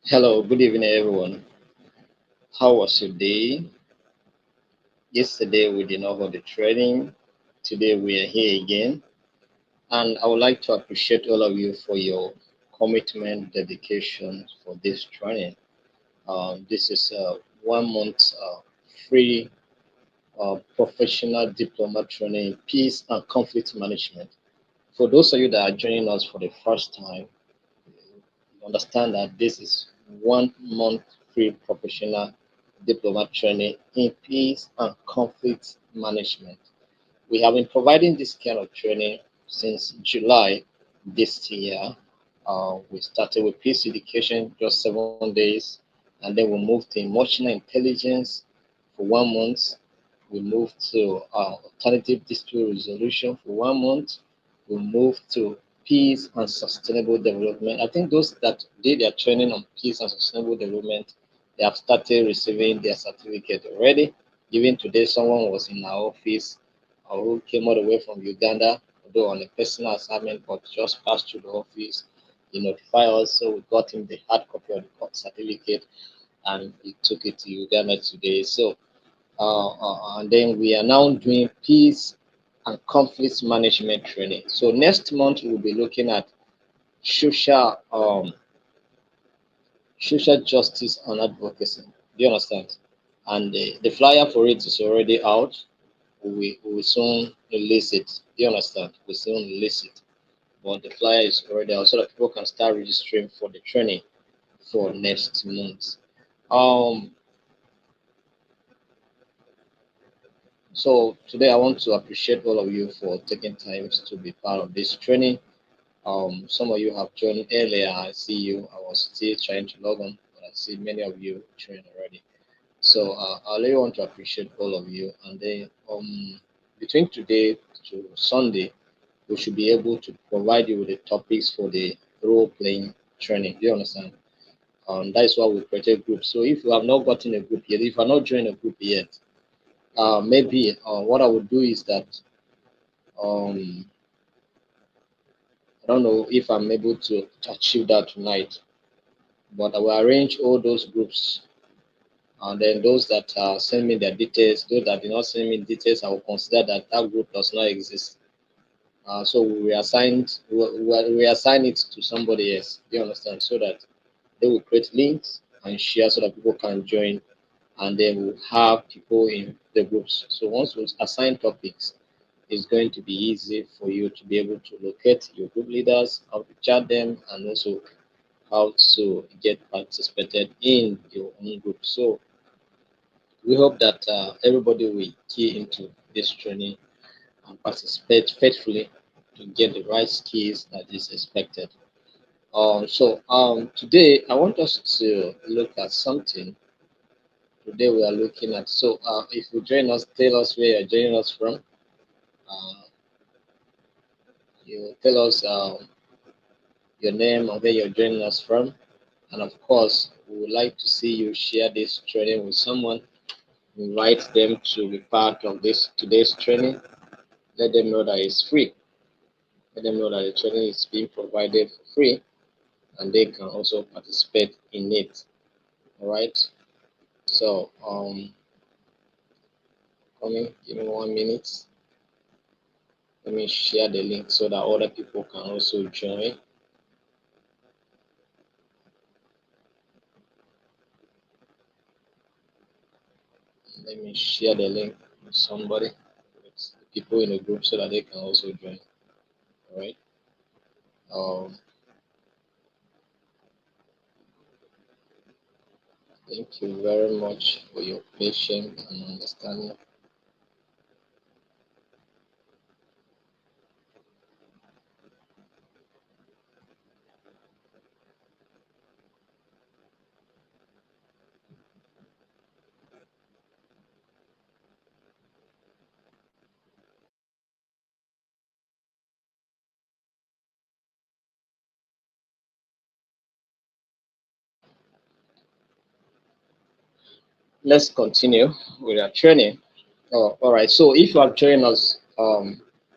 Hello, good evening, everyone. How was your day? Yesterday we did not hold the training. Today we are here again, and I would like to appreciate all of you for your commitment, dedication for this training. This is a 1 month free professional diploma training in peace and conflict management. For those of you that are joining us for the first time, understand that this is 1 month free professional diploma training in peace and conflict management. We have been providing this kind of training since July this year. We started with peace education just 7 days, and then we moved to emotional intelligence for 1 month. We moved to alternative dispute resolution for 1 month. We moved to peace and sustainable development. I think those that did their training on peace and sustainable development, they have started receiving their certificate already. Even today, someone was in our office who came all the way from Uganda, although on a personal assignment, but just passed through the office. He notified us, so we got him the hard copy of the certificate, and he took it to Uganda today. So and then we are now doing peace and conflict management training. So next month we'll be looking at social social justice and advocacy. Do you understand? And the flyer for it is already out. We will soon release it. Do you understand? We soon release it. But the flyer is already out so that people can start registering for the training for next month. Um, so today I want to appreciate all of you for taking time to be part of this training. Some of you have joined earlier. I see you. I was still trying to log on, but I see many of you joined already. So I really want to appreciate all of you. And then between today to Sunday, we should be able to provide you with the topics for the role playing training. Do you understand? That is why we created groups. So if you have not gotten a group yet, if you are not joined a group yet, maybe what I would do is that um, I don't know if I'm able to achieve that tonight, but I will arrange all those groups. And then those that send me their details, those that did not send me details, I will consider that that group does not exist. So we assign it to somebody else. Do you understand? So that they will create links and share so that people can join, and then we'll have people in the groups. So once we assign topics, it's going to be easy for you to be able to locate your group leaders, how to chat them, and also how to get participated in your own group. So we hope that everybody will key into this training and participate faithfully to get the right skills that is expected. Today I want us to look at something. Today we are looking at. So if you join us, tell us where you're joining us from. Uh, you tell us your name and where you're joining us from, and of course, we would like to see you share this training with someone. Invite them to be part of this today's training. Let them know that it's free. Let them know that the training is being provided for free and they can also participate in it. All right. So, coming, give me 1 minute. Let me share the link so that other people can also join. Let me share the link with somebody, with the people in the group so that they can also join. All right. Um, Thank you very much for your patience and understanding. Let's continue with our training. Oh, all right. So if you have joined us,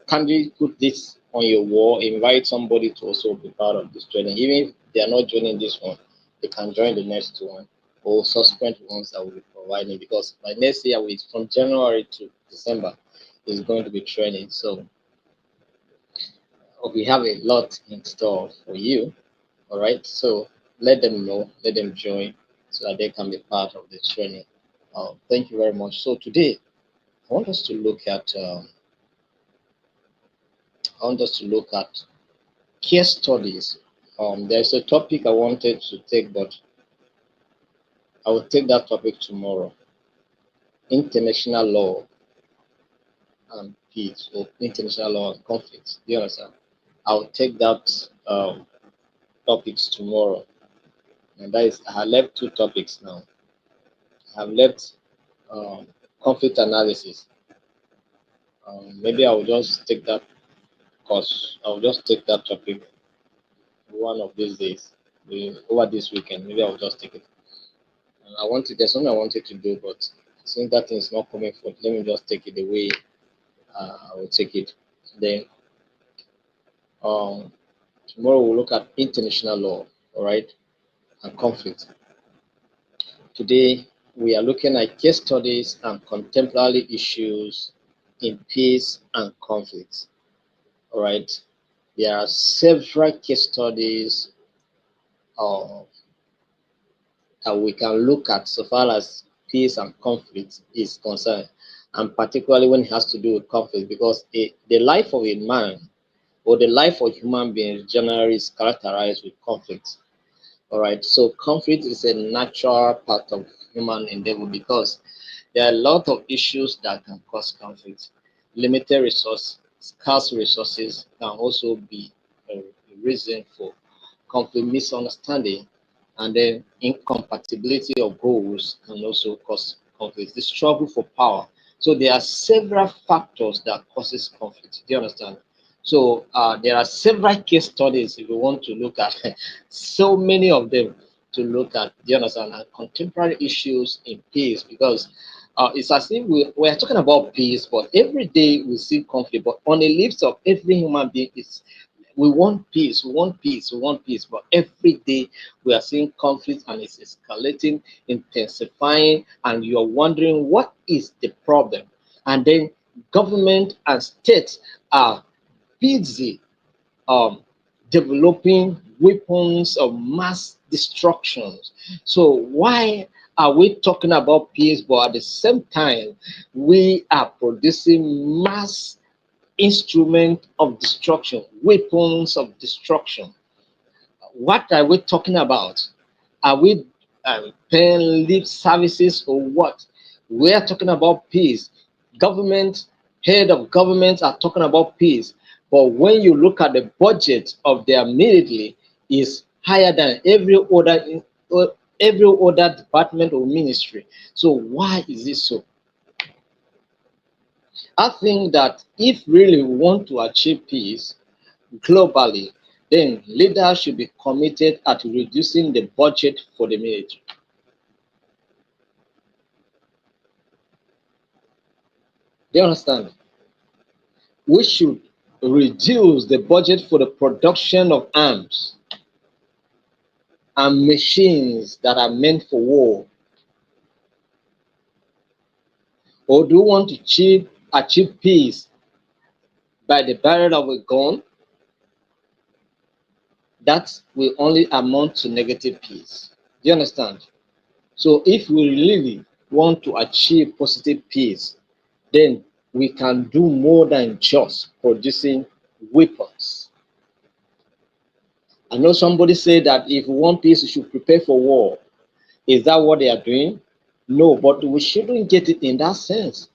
kindly put this on your wall. Invite somebody to also be part of this training, even if they are not joining this one. they can join the next one, or subsequent ones that will be providing, because by next year, from January to December, is going to be training. So we have a lot in store for you. All right. So let them know, let them join, so that they can be part of the training. Thank you very much. So today, I want us to look at case studies. There's a topic I wanted to take, but I will take that topic tomorrow. International law and peace, or international law and conflict. Do you understand? I'll take that topics tomorrow. And that is, I have left two topics now. I have left um, conflict analysis. Maybe I will just take that course. I'll just take that topic one of these days, over this weekend. Maybe I'll just take it. And there's something I wanted to do, but since that thing is not coming forth, let me just take it the way I will take it. Then um, tomorrow we'll look at international law, all right, and conflict. Today we are looking at case studies and contemporary issues in peace and conflict. All right, there are several case studies uh, that we can look at so far as peace and conflict is concerned, and particularly when it has to do with conflict, because the life of a man, or the life of human beings generally, is characterized with conflict. All right, so conflict is a natural part of human endeavor, because there are a lot of issues that can cause conflict. Limited resource, scarce resources can also be a reason for conflict. Misunderstanding and then incompatibility of goals can also cause conflict. The struggle for power. So there are several factors that causes conflict. Do you understand? So there are several case studies if you want to look at, so many of them to look at. Do you understand? And contemporary issues in peace, because it's as if we are talking about peace, but every day we see conflict. But on the lips of every human being is, we want peace, we want peace, we want peace. But every day we are seeing conflict, and it's escalating, intensifying, and you're wondering what is the problem. And then government and states are busy um, developing weapons of mass destruction. So why are we talking about peace, but at the same time we are producing mass instrument of destruction, weapons of destruction? What are we talking about? Are we paying lip services or what? We are talking about peace. Government, head of governments are talking about peace. But when you look at the budget of their military, is higher than every other department or ministry. So why is it so? I think that if really we want to achieve peace globally, then leaders should be committed at reducing the budget for the military. Do you understand? We should reduce the budget for the production of arms and machines that are meant for war. Or do you want to achieve peace by the barrel of a gun? That will only amount to negative peace. Do you understand? So if we really want to achieve positive peace, then we can do more than just producing weapons. I know somebody said that if we want peace, we should prepare for war. Is that what they are doing? No, but we shouldn't get it in that sense.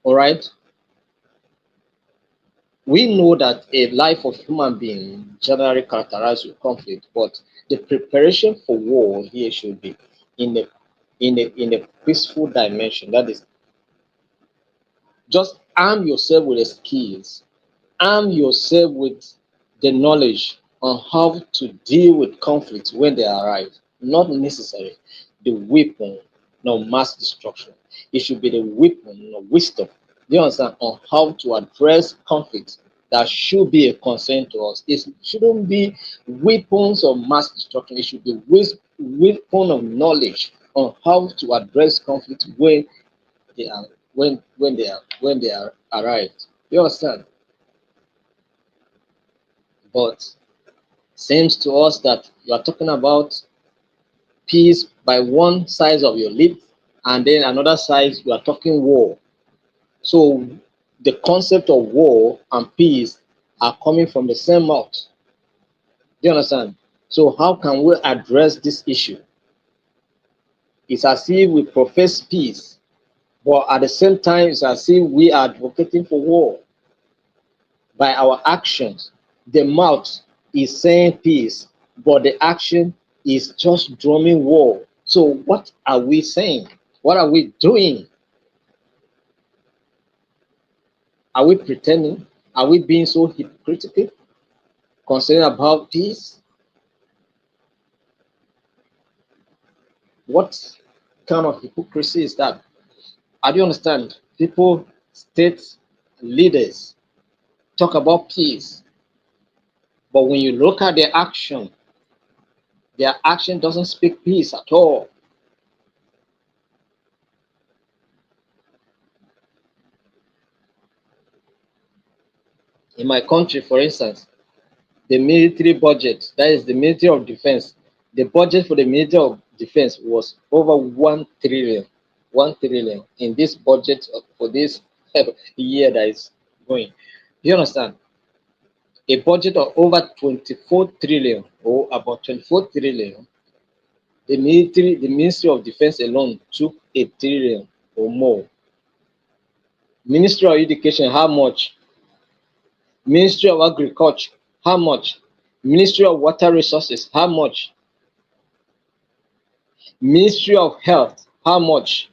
All right? We know that a life of human being generally characterized with conflict, but the preparation for war here should be in a in a peaceful dimension. That is, just arm yourself with the skills, arm yourself with the knowledge on how to deal with conflicts when they arise, not necessarily the weapon of mass destruction. It should be the weapon of wisdom. Do you understand? On how to address conflicts that should be a concern to us. It shouldn't be weapons of mass destruction. It should be weapon of knowledge on how to address conflict they are when they are arrived. You understand? But seems to us that you are talking about peace by one side of your lip, and then another side you are talking war. So the concept of war and peace are coming from the same mouth. Do you understand? So how can we address this issue? It's as if we profess peace, but at the same time, it's as if we are advocating for war by our actions. The mouth is saying peace, but the action is just drumming war. So what are we saying? What are we doing? Are we pretending? Are we being so hypocritical concerning about peace? What kind of hypocrisy is that? I do understand people, state leaders talk about peace, but when you look at their action doesn't speak peace at all. In my country, for instance, the military budget, that is the military of defense, the budget for the military of defense was over 1 trillion. 1 trillion in this budget for this year that is going. Do you understand? A budget of over 24 trillion or about 24 trillion. The Ministry of Defense alone took a trillion or more. Ministry of Education, how much? Ministry of Agriculture, how much? Ministry of Water Resources, how much? Ministry of Health, how much?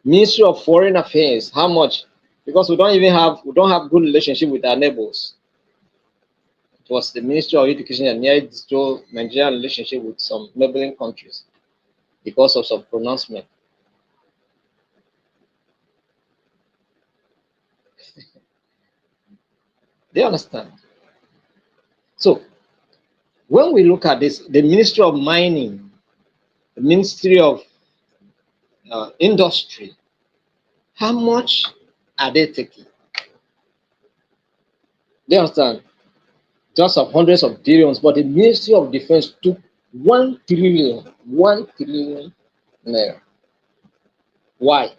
Ministry of Foreign Affairs, how much? Because we don't have good relationship with our neighbors. It was the Ministry of Education that nearly destroyed Nigerian relationship with some neighboring countries because of some pronouncement. They understand. So when we look at this, the Ministry of Mining, the Ministry of Industry, how much are they taking? They understand just of hundreds of billions, but the Ministry of Defense took 1 trillion, 1 trillion naira. Why?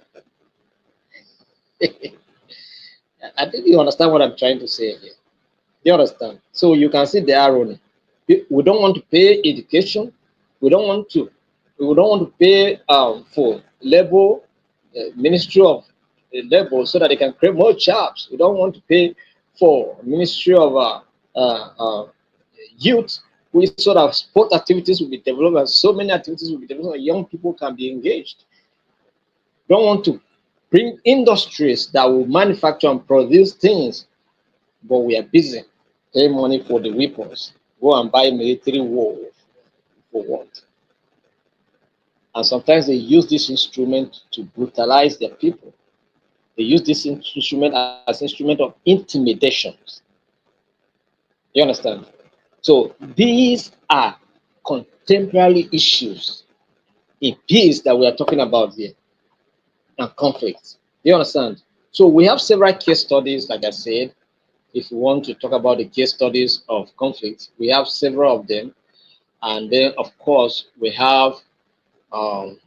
I think you understand what I'm trying to say here. You understand? So you can see the irony. We don't want to pay education. We don't want to. We don't want to pay for labor, Ministry of Labor, so that they can create more jobs. We don't want to pay for Ministry of Youth, which sort of sport activities will be developed, and so many activities will be developed, and young people can be engaged. We don't want to bring industries that will manufacture and produce things, but we are busy pay money for the weapons, go and buy military war for what? And sometimes they use this instrument to brutalize their people. They use this instrument as instrument of intimidation. You understand? So these are contemporary issues in peace that we are talking about here and conflict. You understand? So we have several case studies, like I said. If you want to talk about the case studies of conflict, we have several of them. And then, of course, we have um,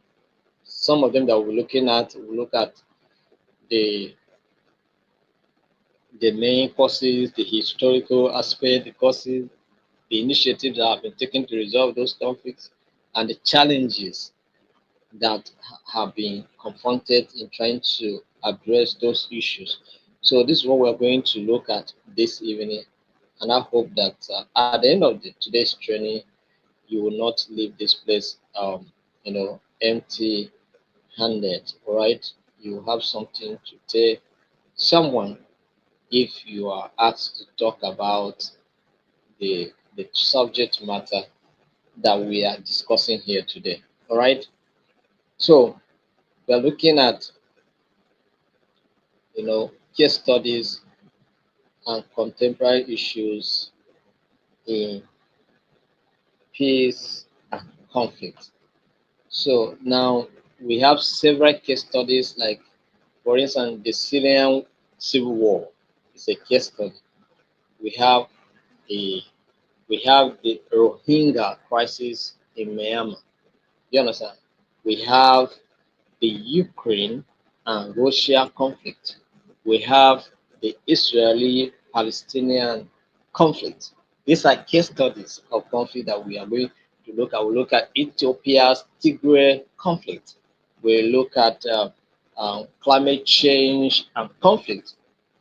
some of them that we're looking at. We'll look at the main causes, the historical aspect, the causes, the initiatives that have been taken to resolve those conflicts, and the challenges that have been confronted in trying to address those issues. So this is what we're going to look at this evening, and I hope that at the end of today's training, you will not leave this place, empty-handed. All right, you have something to tell someone if you are asked to talk about the subject matter that we are discussing here today. All right, so we are looking at case studies and contemporary issues in peace and conflict. So now we have several case studies, like for instance, the Syrian civil war is a case study. We have the the Rohingya crisis in Myanmar. You understand? We have the Ukraine and Russia conflict. We have the Israeli Palestinian conflict. These are case studies of conflict that we are going to look at. We look at Ethiopia's Tigray conflict. We look at climate change and conflict.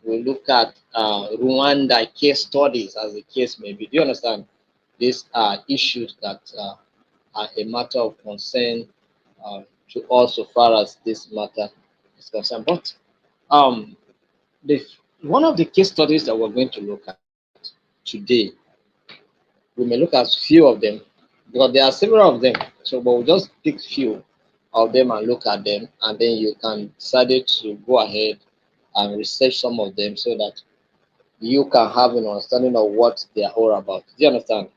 We look at Rwanda case studies, as the case may be. Do you understand? These are issues that are a matter of concern to us so far as this matter is concerned. But um, the, one of the case studies that we're going to look at today, we may look at few of them because there are several of them. So, but we'll just pick few of them and look at them, and then you can decide to go ahead and research some of them so that you can have an understanding of what they are all about. Do you understand?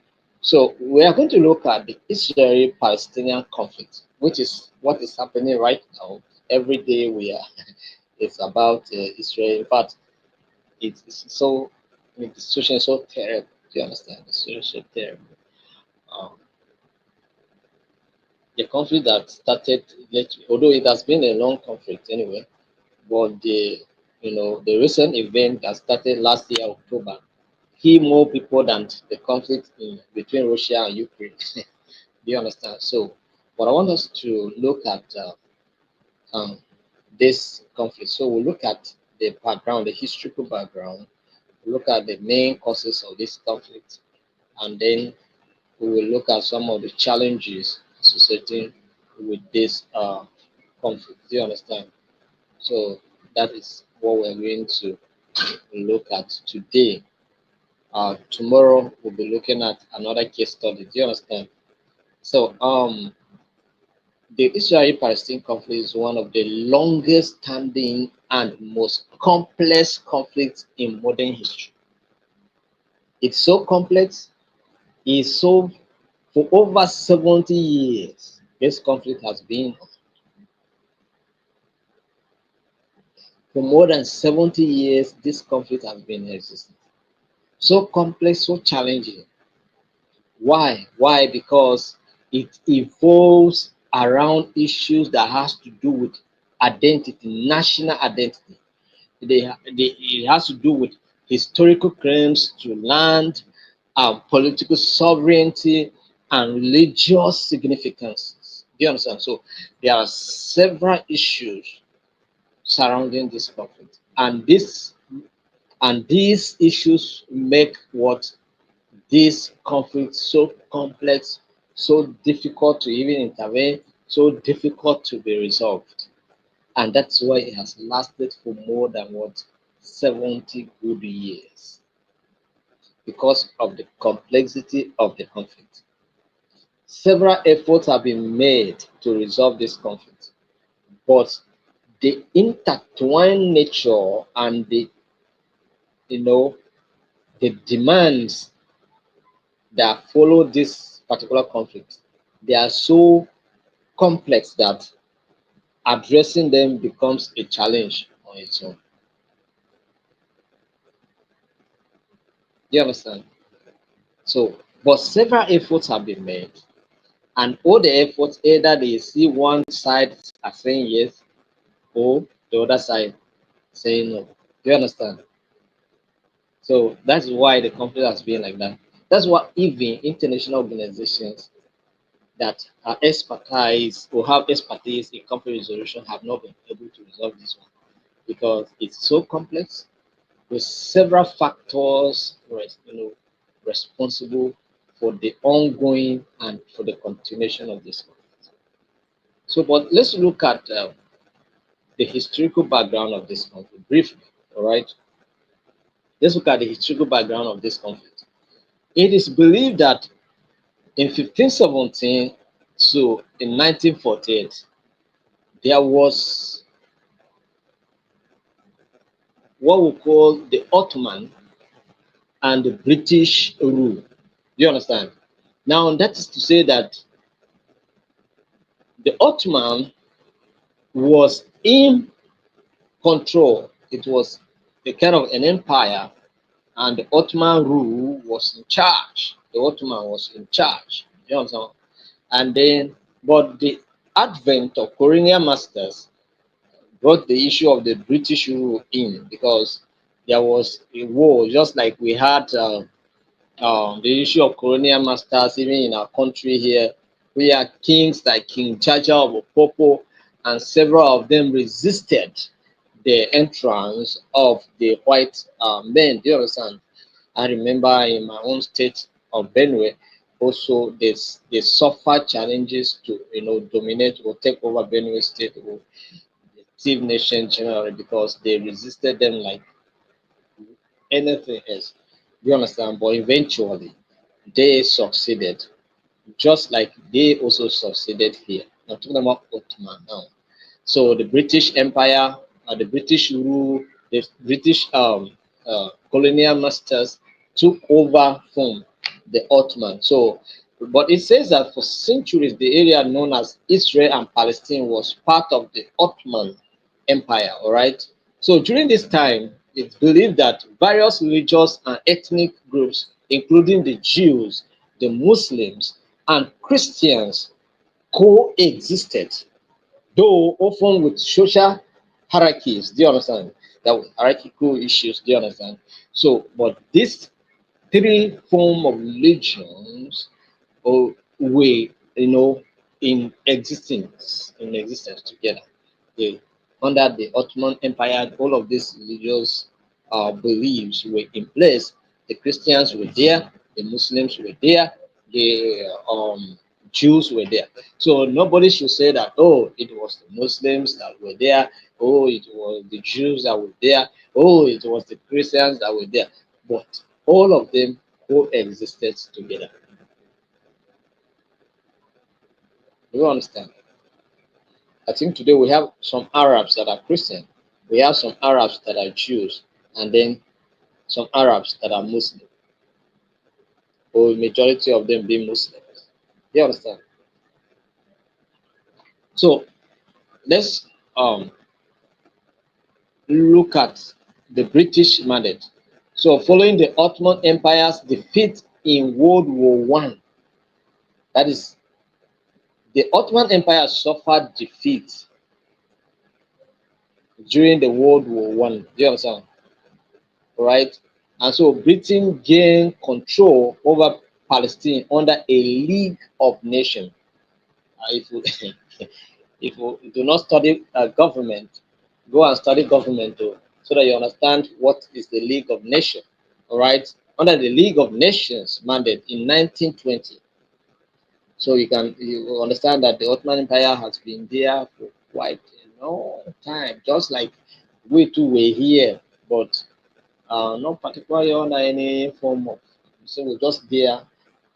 So we are going to look at the Israeli-Palestinian conflict, which is what is happening right now. Every day we are, it's about Israel. In fact, it's so, I mean, the situation is so terrible. Do you understand? The situation is so terrible. Um, the conflict that started, although it has been a long conflict anyway, but the recent event that started last year October kill more people than the conflict between Russia and Ukraine. Do you understand? So, but I want us to look at um, this conflict. So we'll look at the background, the historical background, we'll look at the main causes of this conflict, and then we will look at some of the challenges associated with this conflict. Do you understand? So that is what we're going to look at today. Tomorrow we'll be looking at another case study. Do you understand? So the Israeli-Palestine conflict is one of the longest standing and most complex conflicts in modern history. It's so complex, it's so for over 70 years. This conflict has been for more than 70 years, this conflict has been existing. So complex, so challenging. Why? Why? Because it evolves around issues that has to do with identity, national identity. It has to do with historical claims to land, political sovereignty, and religious significance. Do you understand? So there are several issues surrounding this conflict, and these issues make what this conflict so complex, so difficult to even intervene, so difficult to be resolved. And that's why it has lasted for more than what 70 good years, because of the complexity of the conflict. Several efforts have been made to resolve this conflict, but the intertwined nature and you know the demands that follow this particular conflict, they are so complex that addressing them becomes a challenge on its own. Do you understand? So, but several efforts have been made, and all the efforts, either they see one side as saying yes or the other side saying no. Do you understand? So that's why the conflict has been like that. That's why even international organizations that are expertise or have expertise in conflict resolution have not been able to resolve this one because it's so complex with several factors responsible for the ongoing and for the continuation of this conflict. So, but let's look at the historical background of this conflict briefly. All right, let's look at the historical background of this conflict. It is believed that in 1517 to in 1948, there was what we call the Ottoman. and the British rule. Do you understand? Now, that is to say that the Ottoman was in control. It was a kind of an empire, and the Ottoman rule was in charge. The Ottoman was in charge. You understand? And then, but the advent of colonial masters brought the issue of the British rule in, because there was a war, just like we had the issue of colonial masters even in our country here. We had kings like King Jaja of Opopo, and several of them resisted the entrance of the white men. Do you understand? I remember in my own state of Benue, also they suffered challenges to dominate or take over Benue State or the Tiv Nation generally, because they resisted them like anything else. You understand? But eventually they succeeded, just like they also succeeded here. I'm talking about Ottoman now. So the British Empire, the British rule, the British colonial masters took over from the Ottoman. So, but it says that for centuries the area known as Israel and Palestine was part of the Ottoman Empire. All right. So during this time, it's believed that various religious and ethnic groups, including the Jews, the Muslims, and Christians, coexisted, though often with social hierarchies. Do you understand? That with hierarchical issues. Do you understand? So, but these three form of religions were, in existence together. They, under the Ottoman Empire, all of these religious beliefs were in place. The Christians were there, the Muslims were there, the Jews were there. So nobody should say that, oh, it was the Muslims that were there, oh, it was the Jews that were there, oh, it was the Christians that were there. But all of them coexisted together. Do you understand? I think today we have some Arabs that are Christian, we have some Arabs that are Jews, and then some Arabs that are Muslim, or majority of them being Muslims. You understand? So let's look at the British mandate. So following the Ottoman Empire's defeat in World War One, that is, the Ottoman Empire suffered defeat during the World War One. Do you understand? Right? And so Britain gained control over Palestine under a League of Nations. If you if you do not study government, go and study government too, so that you understand what is the League of Nations. All right, under the League of Nations mandate in 1920. So you understand that the Ottoman Empire has been there for quite a long time, just like we too were here, but not particularly under any form of. So we're just there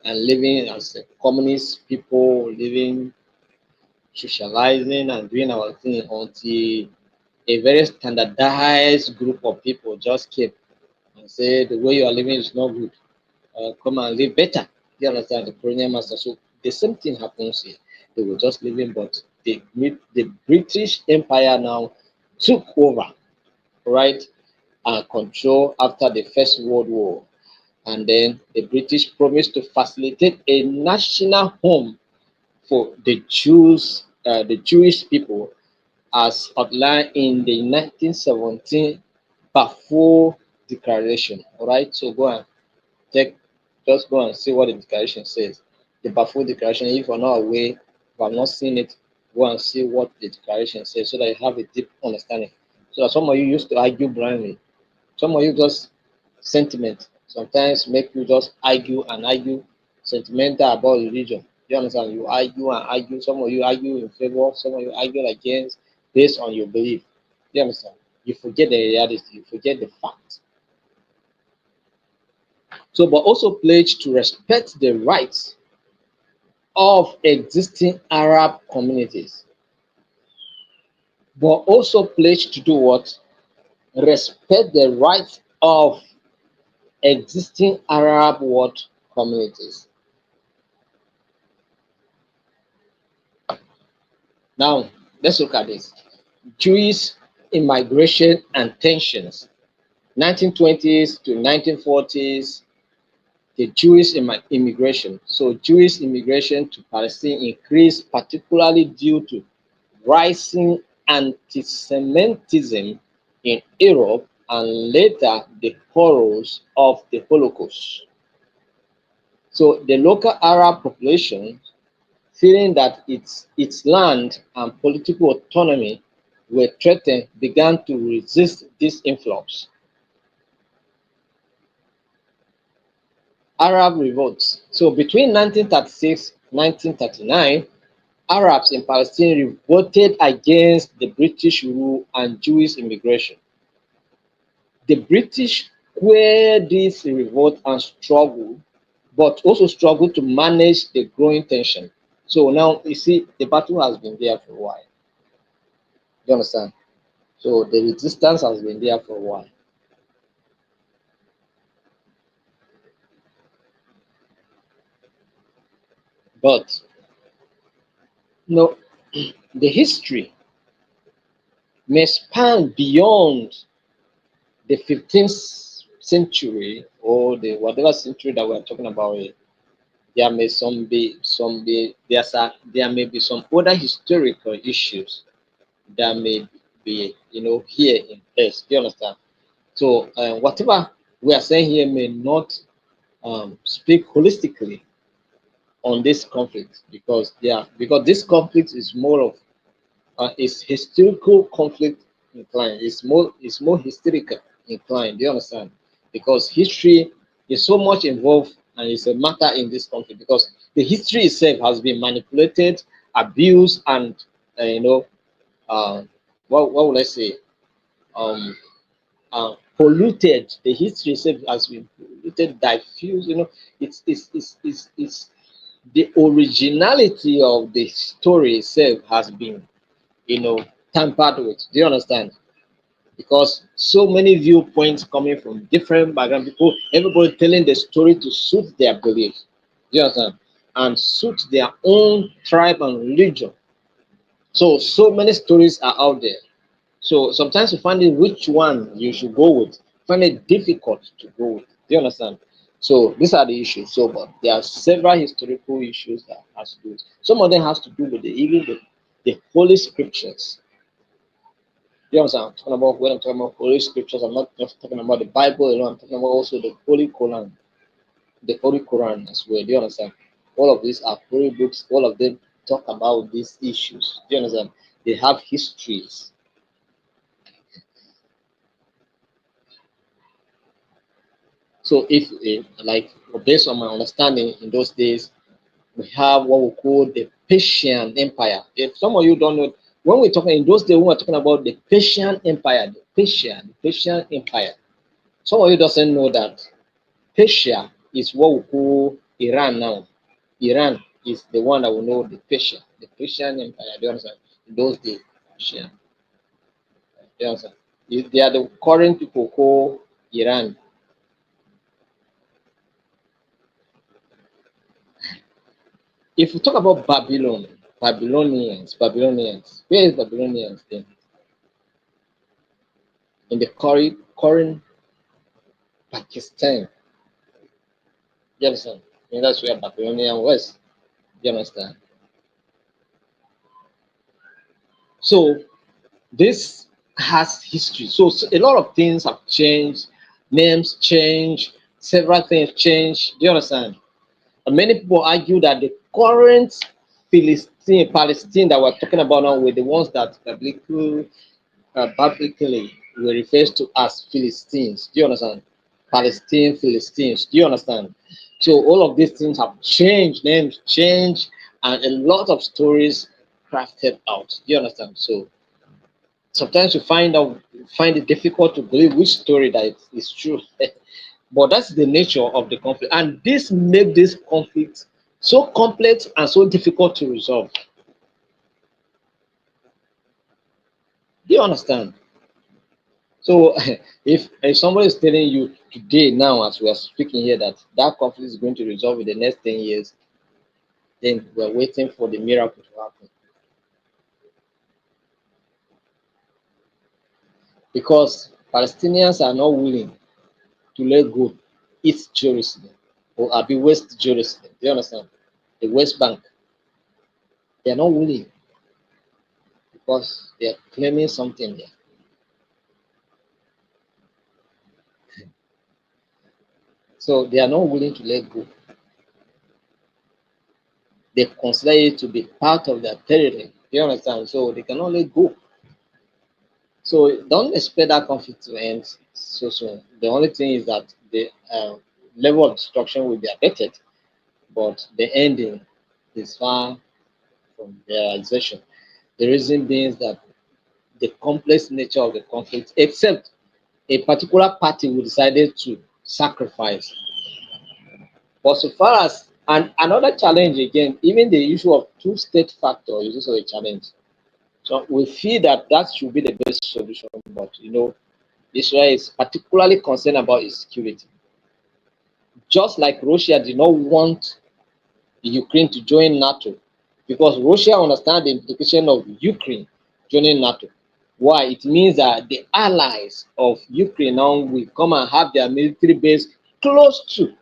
and living as a communist people, living, socializing, and doing our thing until a very standardized group of people just came and said the way you are living is not good. Come and live better. You understand the colonial master. So the same thing happens here. They were just living, but the British Empire now took over, right, and control after the First World War. And then the British promised to facilitate a national home for the Jewish people, as outlined in the 1917 Balfour Declaration. All right, so take, just go and see what the declaration says. The Balfour Declaration. If you're not aware, if I've not seen it, go and see what the declaration says, so that you have a deep understanding. So that some of you used to argue blindly, some of you just sentiment sometimes make you just argue and argue sentimental about religion. You understand? You argue and argue. Some of you argue in favor, some of you argue against based on your belief. You understand? You forget the reality, you forget the fact. So, but also pledge to respect the rights of existing Arab communities, but also pledge to do what? Respect the rights of existing Arab world communities. Now, let's look at this. Jewish immigration and tensions. 1920s to 1940s, the Jewish immigration. So Jewish immigration to Palestine increased particularly due to rising anti-Semitism in Europe and later the horrors of the Holocaust. So the local Arab population, feeling that its land and political autonomy were threatened, began to resist this influx. Arab revolts. So between 1936 and 1939, Arabs in Palestine revolted against the British rule and Jewish immigration. The British quelled this revolt and struggled, but also struggled to manage the growing tension. So now you see the battle has been there for a while. You understand? So the resistance has been there for a while. But no, the history may span beyond the 15th century or the whatever century that we're talking about. There may there may be some other historical issues that may be here in place. Do you understand? So whatever we are saying here may not speak holistically on this conflict because this conflict is more of is historical conflict inclined. It's more historical inclined. Do you understand? Because history is so much involved and it's a matter in this conflict because the history itself has been manipulated, abused, and uh, what would I say? Um, Polluted. The history itself has been polluted, diffused. It's the originality of the story itself has been tampered with. Do you understand? Because so many viewpoints coming from different background people, everybody telling the story to suit their beliefs. Do you understand? And suit their own tribe and religion. So many stories are out there. So sometimes you find it which one you should go with. Find it difficult to go with. Do you understand? So these are the issues. So, but there are several historical issues that has to do with. Some of them has to do with even the holy scriptures. You understand? I'm talking about when I'm talking about holy scriptures. I'm not just talking about the Bible alone. I'm talking about also the Holy Quran as well. Do you understand? All of these are holy books. All of them talk about these issues. Do you understand? They have histories. So if like based on my understanding in those days, we have what we call the Persian Empire. If some of you don't know, when we're talking in those days, we were talking about the Persian Empire, the Persian Empire. Some of you doesn't know that Persia is what we call Iran now. Iran is the one that we know the Persian Empire. Do you understand? In those days, Persian. Do you understand? They are the current people call Iran. If we talk about Babylon, Babylonians, where is Babylonians then? In the current Pakistan. You understand? And that's where Babylonian was. You understand? So this has history. So a lot of things have changed, names change, several things change. Do you understand? And many people argue that the current Palestine that we're talking about now were the ones that biblically we refer to as Philistines. Do you understand? Palestine, Philistines. Do you understand? So all of these things have changed, names changed, and a lot of stories crafted out. Do you understand? So sometimes you find it difficult to believe which story that is true. But that's the nature of the conflict. And this makes this conflict so complex and so difficult to resolve. Do you understand? So if somebody is telling you today, now as we are speaking here, that that conflict is going to resolve in the next 10 years, then we're waiting for the miracle to happen. Because Palestinians are not willing to let go East Jerusalem or Abi West Jerusalem. Do you understand? The West Bank. They are not willing because they are claiming something there. So they are not willing to let go. They consider it to be part of their territory. Do you understand? So they cannot let go. So don't expect that conflict to end so soon. The only thing is that the level of destruction will be abated, but the ending is far from realization. The reason being is that the complex nature of the conflict, except a particular party will decided to sacrifice. But so far as and another challenge again, even the issue of two-state factor is also a challenge. So we feel that that should be the best solution, but Israel is particularly concerned about its security. Just like Russia did not want Ukraine to join NATO, because Russia understands the implication of Ukraine joining NATO. Why? It means that the allies of Ukraine now will come and have their military base close to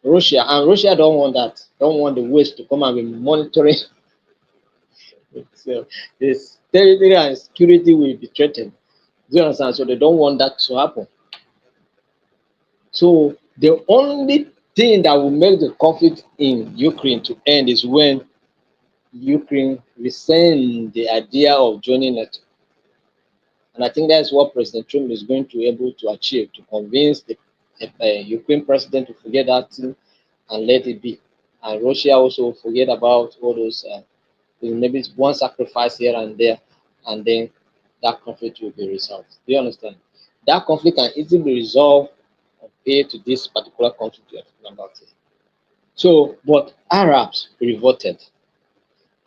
Russia, and Russia don't want that. Don't want the West to come and be monitoring. So this territory and security will be threatened. Do you understand? So they don't want that to happen. So the only thing that will make the conflict in Ukraine to end is when Ukraine rescind the idea of joining NATO. And I think that's what President Trump is going to be able to achieve, to convince the Ukraine president to forget that thing and let it be. And Russia also forget about all those, maybe it's one sacrifice here and there, and then that conflict will be resolved. Do you understand? That conflict can easily be resolved compared to this particular conflict we are talking about here. So, but Arabs revolted,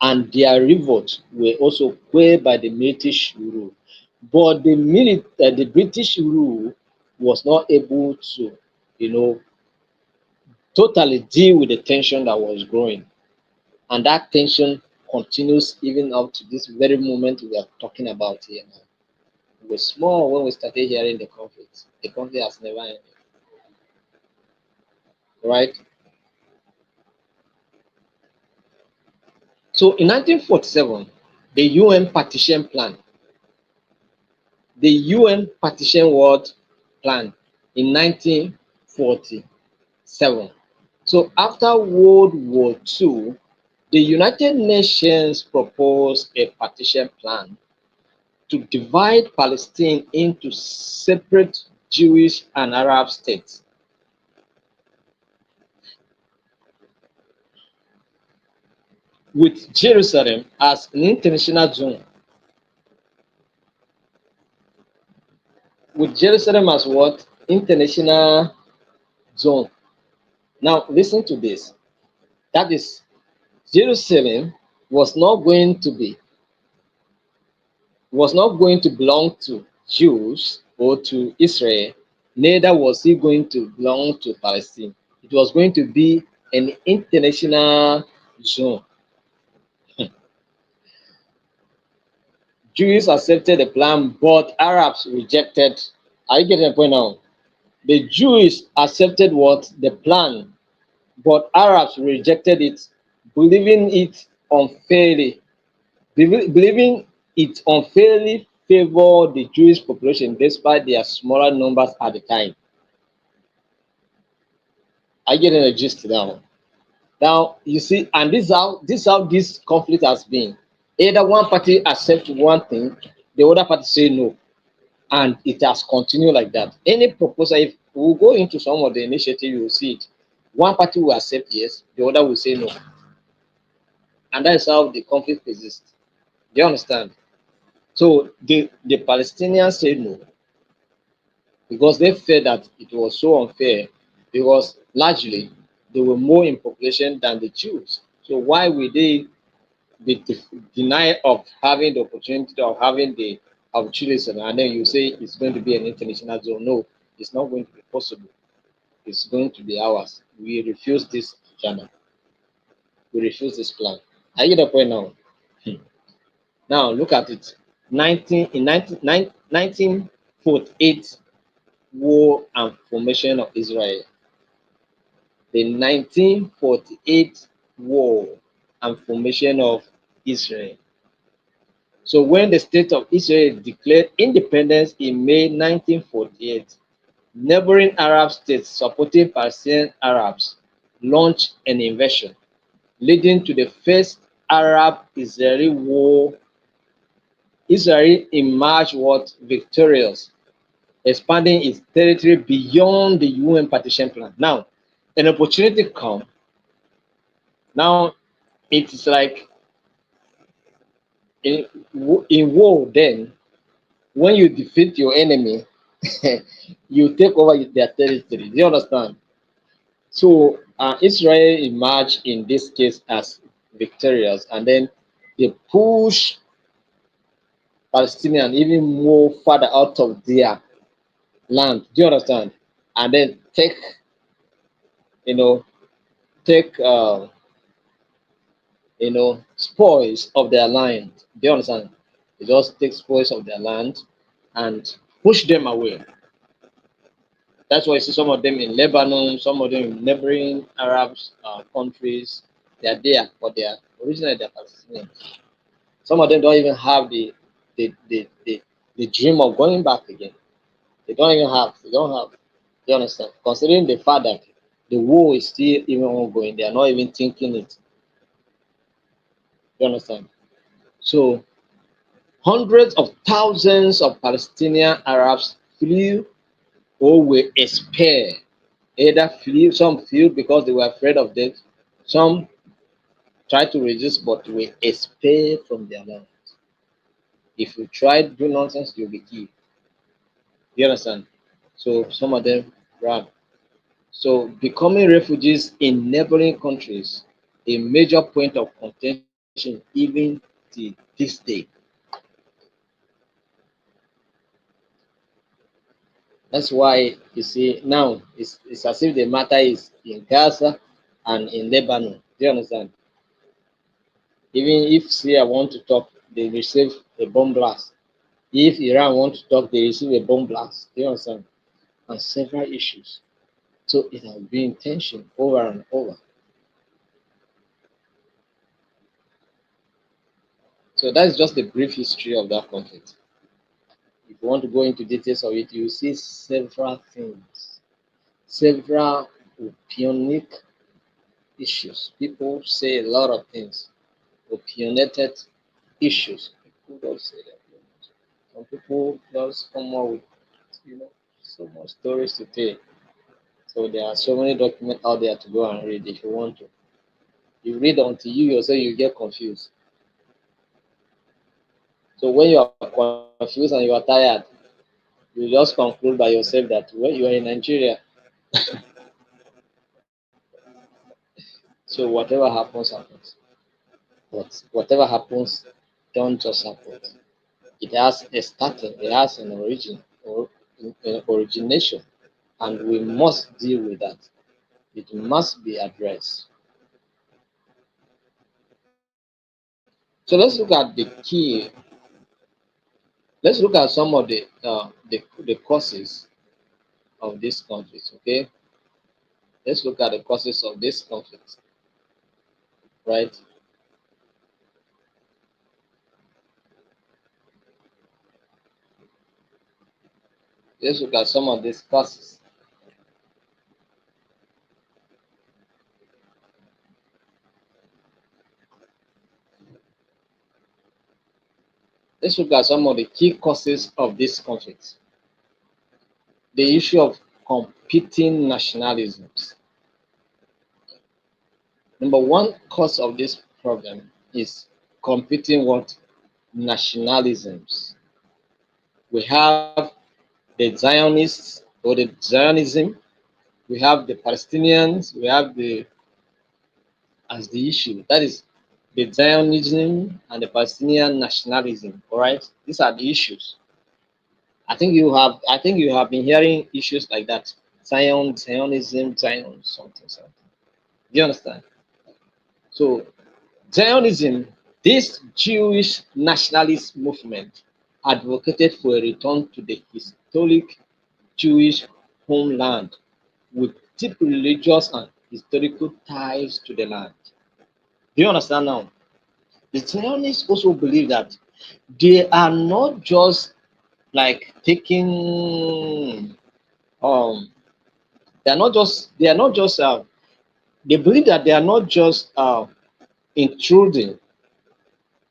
and their revolt were also quelled by the British rule. But the British rule was not able to, you know, totally deal with the tension that was growing. And that tension continues even up to this very moment we are talking about here now. We were small when we started hearing the conflict. The conflict has never ended, right? So in 1947, the UN partition plan, the UN partition world plan in 1947. So after World War II, the United Nations proposed a partition plan to divide Palestine into separate Jewish and Arab states. With Jerusalem as an international zone. With Jerusalem as what? International zone. Now listen to this. That is, Jerusalem was not going to be was not going to belong to Jews or to Israel, neither was it going to belong to Palestine. It was going to be an international zone. Jews accepted the plan, but Arabs rejected. Are you getting the point now? The Jews accepted what? The plan, but Arabs rejected it, believing it unfairly, believing it unfairly favored the Jewish population despite their smaller numbers at the time. I get the gist now. Now you see, and this is how this conflict has been. Either one party accepts one thing, the other party say no, and it has continued like that. Any proposal, if we go into some of the initiative, you will see it. One party will accept yes, the other will say no, and that is how the conflict persists. Do you understand? So the Palestinians said no because they felt that it was so unfair because largely they were more in population than the Jews. So why would they be denied of having the opportunity of having the I'll choose this, and then you say it's going to be an international zone. No, it's not going to be possible. It's going to be ours. We refuse this agenda. We refuse this plan. I get the point now. Hmm. Now look at it. 1948 war and formation of Israel. The 1948 war and formation of Israel. So when the state of Israel declared independence in May 1948, neighboring Arab states supporting Palestinian Arabs launched an invasion, leading to the first Arab-Israeli war. Israel emerged what victorious, expanding its territory beyond the UN partition plan. Now, an opportunity come. Now, it is like in war. Then, when you defeat your enemy, you take over their territory. Do you understand? So Israel emerged in this case as victorious, and then they push Palestinian even more further out of their land. Do you understand? And then you know, take spoils of their land. Do you understand? They just take spoils of their land and push them away. That's why you see some of them in Lebanon, some of them in neighboring Arab countries. They are there, but they are originally they're Palestinians. Some of them don't even have the dream of going back again. They don't even have. They don't have. You understand? Considering the fact that the war is still even ongoing, they are not even thinking it. You understand? So hundreds of thousands of Palestinian Arabs flew or were expelled. Either flew, some flew because they were afraid of death. Some tried to resist but were expelled from their land. If you try to do nonsense, you'll be killed. You understand? So some of them ran. So becoming refugees in neighboring countries, a major point of contention even till this day. That's why you see now it's as if the matter is in Gaza and in Lebanon. Do you understand? Even if Syria want to talk, they receive a bomb blast. If Iran want to talk, they receive a bomb blast. Do you understand? And several issues. So it has been tension over and over. So that's just the brief history of that conflict. If you want to go into details of it, you see several things, several opinionated issues. People say a lot of things, opinionated issues. People don't say that. Some people just come up with, so much stories to tell. So there are so many documents out there to go and read if you want to. You read until you yourself you get confused. So when you are confused and you are tired, you just conclude by yourself that well, you are in Nigeria. So whatever happens, happens. But whatever happens, don't just happen. It has a starting, it has an origin or an origination, and we must deal with that. It must be addressed. So let's look at the key. Let's look at some of the causes of this conflict. Okay, let's look at the causes of this conflict. Right. Let's look at some of these causes. Let's look at some of the key causes of this conflict. The issue of competing nationalisms. Number one cause of this problem is competing what nationalisms. We have the Zionists or the Zionism, we have the Palestinians, we have the as the issue. That is the Zionism and the Palestinian nationalism. All right, these are the issues. I think you have been hearing issues like that. Zionism, Zion, something, something. Do you understand? So Zionism, this Jewish nationalist movement, advocated for a return to the historic Jewish homeland with deep religious and historical ties to the land. Do you understand now? The Zionists also believe that they are not just like taking they are not just they believe that they are not just intruding.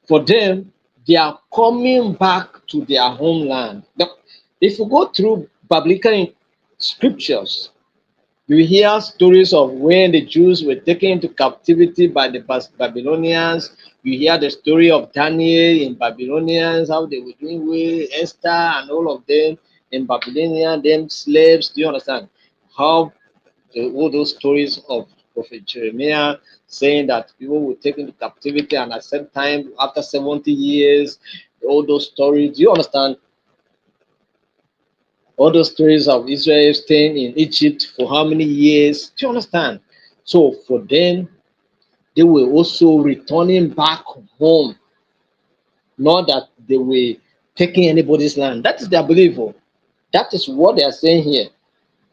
For them, they are coming back to their homeland. Now, if you go through biblical scriptures, you hear stories of when the Jews were taken into captivity by the Babylonians. You hear the story of Daniel in Babylonians, how they were doing with Esther and all of them in Babylonia, them slaves. Do you understand? How all those stories of Prophet Jeremiah saying that people will take into captivity and at the same time, after 70 years, all those stories. Do you understand? All those stories of Israel staying in Egypt for how many years? Do you understand? So for them, they were also returning back home, not that they were taking anybody's land. That is their belief. Oh. That is what they are saying here.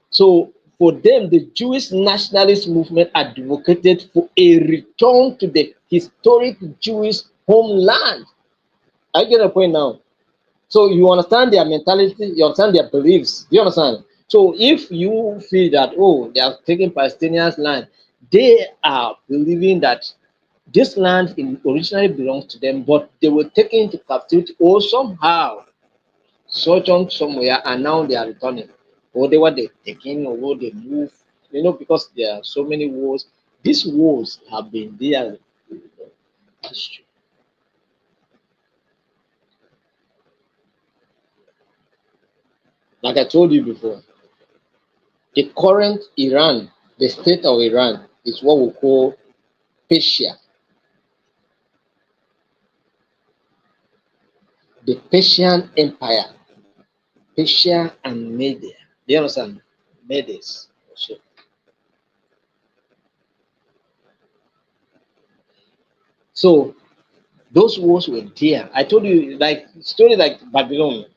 So for them, the Jewish nationalist movement advocated for a return to the historic Jewish homeland. I get the point now. So you understand their mentality, you understand their beliefs. Do you understand? So if you feel that, oh, they are taking Palestinians' land, they are believing that this land originally belongs to them, but they were taken into captivity or somehow sojourned somewhere and now they are returning. Or they were they taken or they moved, because there are so many wars. These wars have been there in history. Like I told you before, the current Iran, the state of Iran, is what we call Persia, the Persian Empire, Persia and Media. Do you understand? Medes. So, so those wars were there. I told you, like story like Babylonians,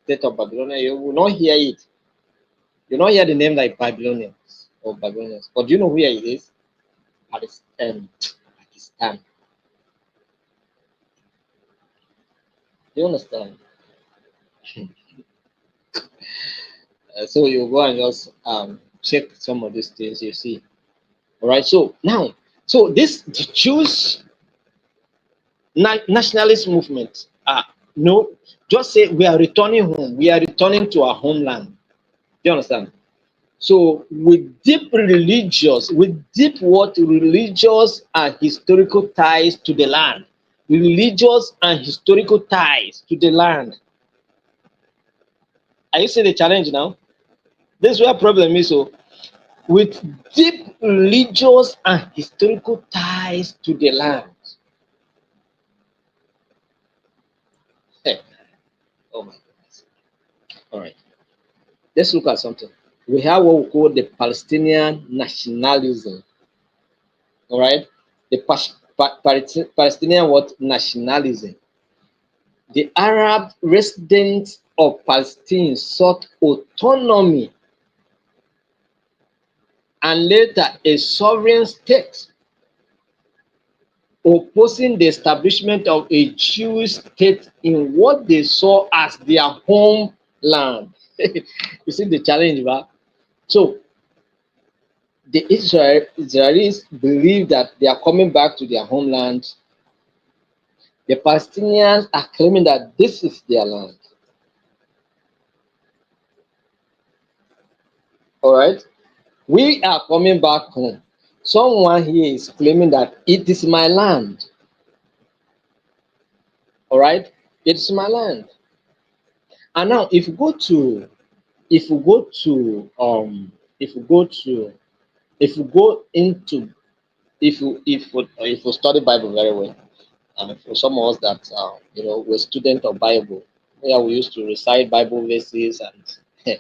state of Babylonia. You will not hear it. You will not hear the name like Babylonians or Babylonians. But do you know where it is? Pakistan. Do you understand? So you go and just check some of these things you see. All right. So now, so this the Jews nationalist movement. No, just say we are returning home. We are returning to our homeland. Do you understand? So with deep what religious and historical ties to the land, religious and historical ties to the land. Are you seeing the challenge now? This is where problem is. So with deep religious and historical ties to the land. Hey, oh my goodness. All right. Let's look at something. We have what we call the Palestinian nationalism. All right. The Palestinian what nationalism. The Arab residents of Palestine sought autonomy and later a sovereign state, opposing the establishment of a Jewish state in what they saw as their homeland. You see the challenge, right? So the Israelis believe that they are coming back to their homeland. The Palestinians are claiming that this is their land. All right, we are coming back home. Someone here is claiming that it is my land. All right, it's my land. And now, if you go to if you go to if you go into if you study Bible very well, and for some of us that we're student of Bible, where we used to recite Bible verses and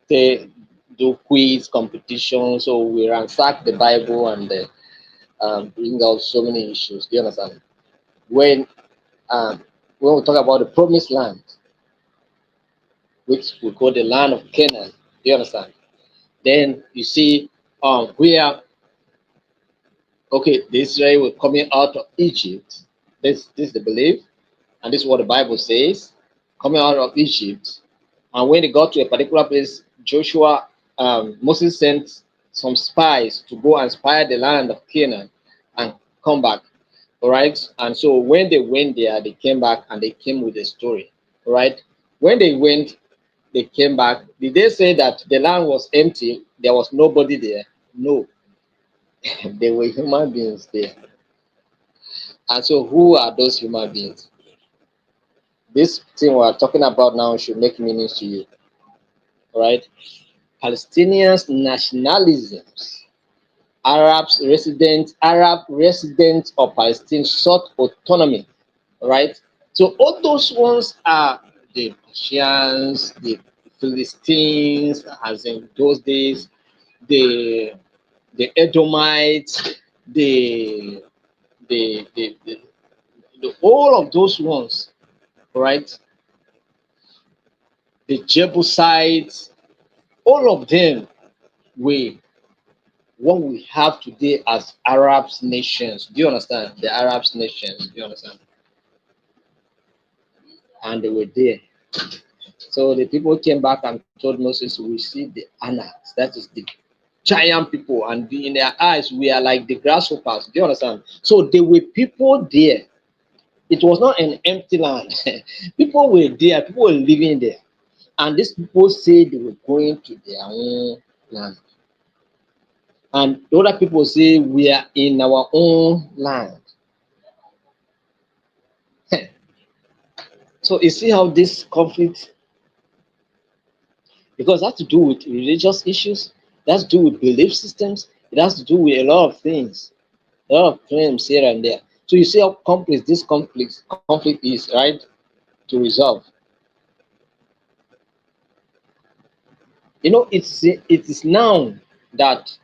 they do quiz competition. So we ransack the Bible and bring out so many issues. Do you understand? When um, when we talk about the promised land, which we call the land of Canaan, do you understand? Then you see where okay, the Israel were coming out of Egypt. This is the belief, and this is what the Bible says. Coming out of Egypt, and when they got to a particular place, Joshua, Moses sent some spies to go and spy the land of Canaan and come back. All right, and so when they went there, they came back and they came with a story. All right, when they went, they came back. Did they say that the land was empty? There was nobody there? No, there were human beings there. And so, who are those human beings? This thing we are talking about now should make meaning to you. All right. Palestinians nationalisms. Arab residents of Palestine sought autonomy. All right. So all those ones are the Persians, the Philistines, as in those days, the Edomites, the the all of those ones, right? The Jebusites, all of them were what we have today as Arabs nations. Do you understand? The Arabs nations. Do you understand? And they were there. So the people came back and told Moses, "We see the Anaks, that is the giant people, and in their eyes we are like the grasshoppers." Do you understand? So there were people there. It was not an empty land. People were there. People were living there, and these people said they were going to their own land. And the other people say we are in our own land. So you see how this conflict, because it has to do with religious issues, it has to do with belief systems, it has to do with a lot of things, a lot of claims here and there. So you see how complex this conflict is, right? To resolve. It is now that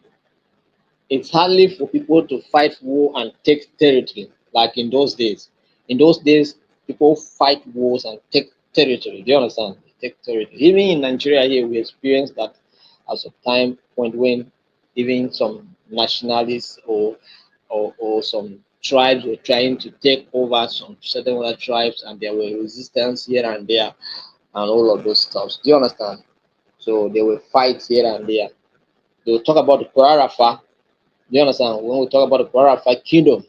it's hardly for people to fight war and take territory like in those days. In those days, people fight wars and take territory. Do you understand? Take territory. Even in Nigeria here, we experienced that as a time point when even some nationalists or some tribes were trying to take over some certain other tribes, and there were resistance here and there and all of those stuff. Do you understand? So there were fights here and there. They will talk about the Kurarafa. Do you understand? When we talk about the Parafite kingdom,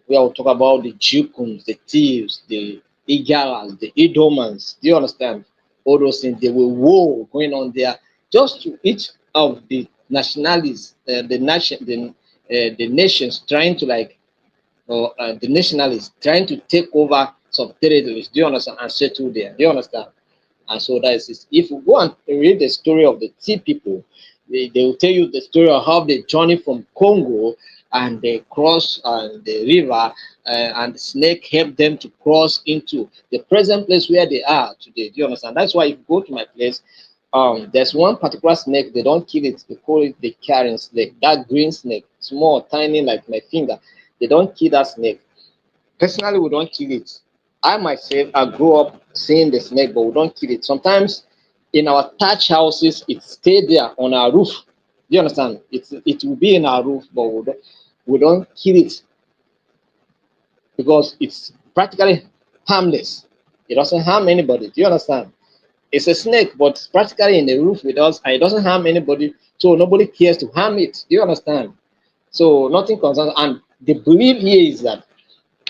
we will talk about the Jukuns, the thieves, the Igalas, the Edomans. Do you understand? All those things. There were war going on there. Just to each of the nationalities, the nations trying to the nationalists trying to take over some territories. Do you understand? And settle there. Do you understand? And so that is it. If you go and read the story of the Tea people, they will tell you the story of how they journey from Congo and they cross the river and the snake helped them to cross into the present place where they are today. Do you understand? That's why if you go to my place, there's one particular snake, they don't kill it, they call it the carrion snake, that green snake, small, tiny like my finger. They don't kill that snake. Personally, we don't kill it. I myself, I grew up seeing the snake, but we don't kill it. Sometimes in our thatch houses, it stay there on our roof. Do you understand? It will be in our roof, but we don't kill it because it's practically harmless. It doesn't harm anybody. Do you understand? It's a snake, but it's practically in the roof with us, and it doesn't harm anybody, so nobody cares to harm it. Do you understand? So nothing concerns. And the belief here is that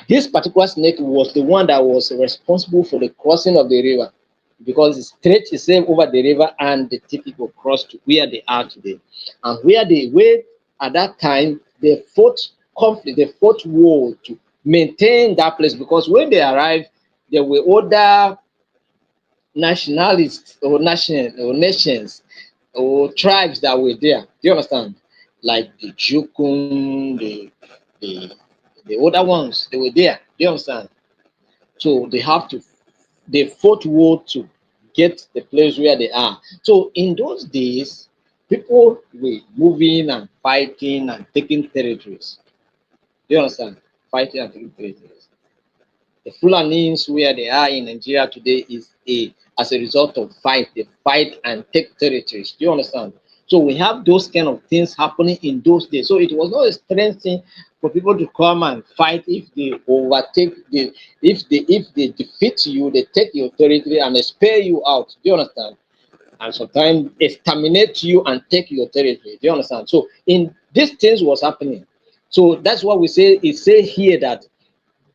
this particular snake was the one that was responsible for the crossing of the river because it stretched itself over the river and the people crossed to where they are today. And where they were at that time, they fought conflict, they fought war to maintain that place because when they arrived, there were other nationalists or nations or tribes that were there. Do you understand? Like the Jukun, the the other ones, they were there. Do you understand? So they have to they fought war to get the place where they are. So in those days, people were moving and fighting and taking territories. Do you understand? Fighting and taking territories. The Fulanis where they are in Nigeria today is as a result of fight. They fight and take territories. Do you understand? So we have those kind of things happening in those days. So it was not a strange thing for people to come and fight if they overtake the if they defeat you, they take your territory and they spare you out. Do you understand? And sometimes exterminate you and take your territory. Do you understand? So in these things was happening. So that's what we say. It say here that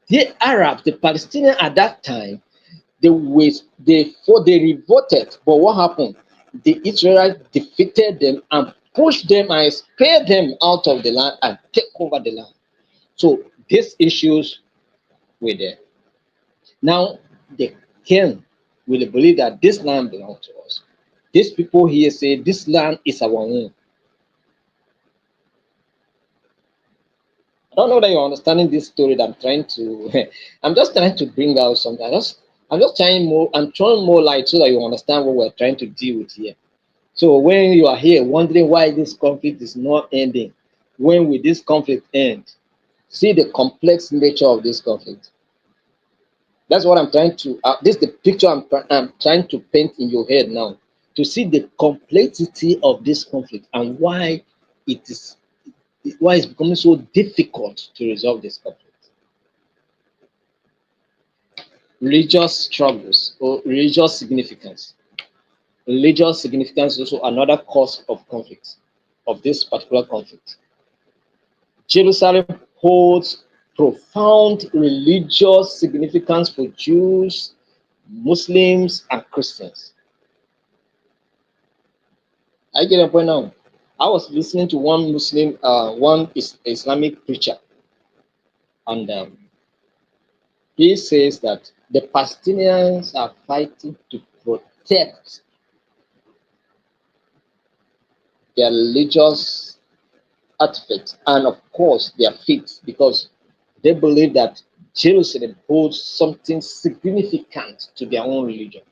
the Arabs, the Palestinians at that time, they revolted. But what happened? The Israelites defeated them and pushed them and spared them out of the land and take over the land. So these issues were there. Now they can really believe that this land belongs to us. These people here say this land is our own. I don't know that you're understanding this story that I'm trying to. I'm just trying to bring out something. I'm just trying more. I'm throwing more light so that you understand what we're trying to deal with here. So when you are here wondering why this conflict is not ending, when will this conflict end? See the complex nature of this conflict. That's what I'm trying to. This is the picture I'm trying to paint in your head now, to see the complexity of this conflict and it is why it's becoming so difficult to resolve this conflict. Religious struggles or religious significance. Religious significance is also another cause of conflict, of this particular conflict. Jerusalem holds profound religious significance for Jews, Muslims, and Christians. I get a point now. I was listening to one one Islamic preacher, and he says that the Palestinians are fighting to protect their religious artifacts and, of course, their faith, because they believe that Jerusalem holds something significant to their own religion.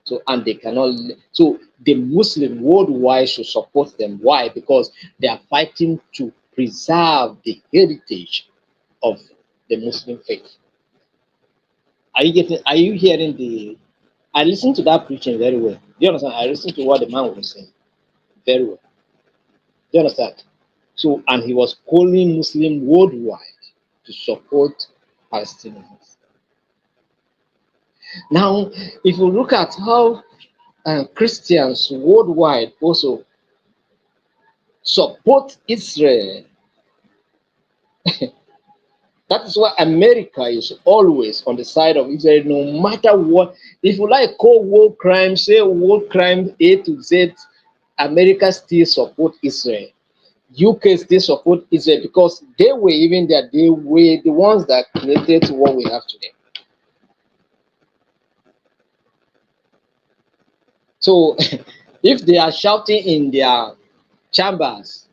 So, and they cannot. So, the Muslim worldwide should support them. Why? Because they are fighting to preserve the heritage of the Muslim faith. Are you getting? Are you hearing the? I listened to that preaching very well. Do you understand? I listened to what the man was saying very well. Do you understand? So, and he was calling Muslim worldwide to support Palestinians. Now, if you look at how Christians worldwide also support Israel, that is why America is always on the side of Israel, no matter what. If you like call war crime, say war crime A to Z, America still support Israel. UK still support Israel because they were even there. They were the ones that created what we have today. So if they are shouting in their chambers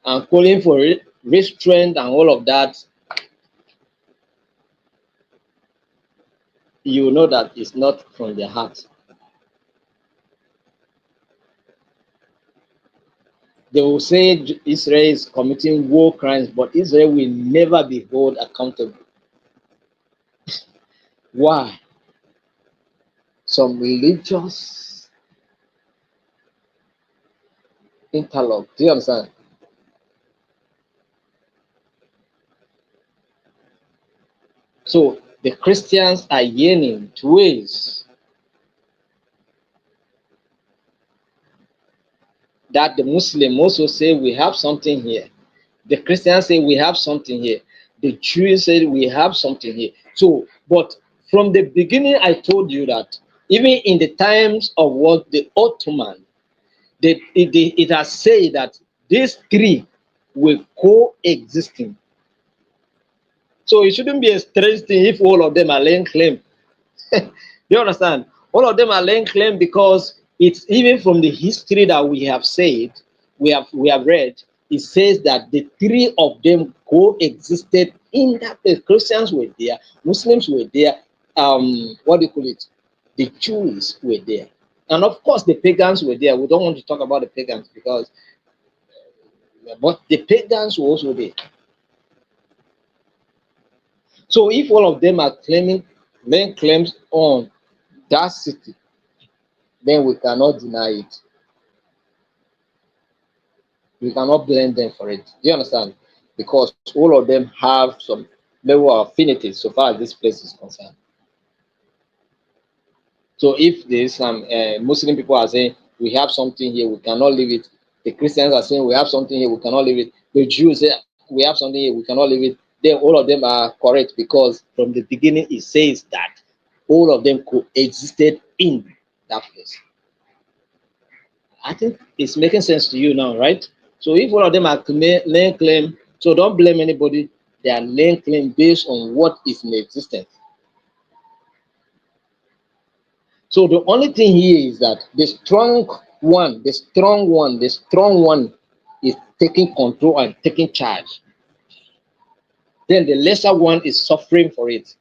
and calling for restraint and all of that, you know that it's not from their heart. They will say Israel is committing war crimes, but Israel will never be held accountable. Why? Some religious interlock. Do you understand? So the Christians are yearning to ways that the Muslim also say we have something here. The Christians say we have something here. The Jews say we have something here. So, but from the beginning, I told you that even in the times of what the Ottoman, it has said that these three will coexisting. So it shouldn't be a strange thing if all of them are laying claim. You understand? All of them are laying claim because it's even from the history that we have said, we have read, it says that the three of them coexisted in that place. Christians were there, Muslims were there, what do you call it? The Jews were there. And of course, the pagans were there. We don't want to talk about the pagans because, but the pagans were also there. So if all of them are laying claims on that city, then we cannot deny it. We cannot blame them for it. Do you understand? Because all of them have some level of affinity so far as this place is concerned. So if there's some Muslim people are saying we have something here, we cannot leave it. The Christians are saying we have something here, we cannot leave it. The Jews say we have something here, we cannot leave it. Then all of them are correct because from the beginning it says that all of them coexisted in that place. I think it's making sense to you now, right? So if all of them are laying claim, so don't blame anybody. They are laying claim based on what is in existence. So the only thing here is that the strong one, the strong one is taking control and taking charge. Then the lesser one is suffering for it.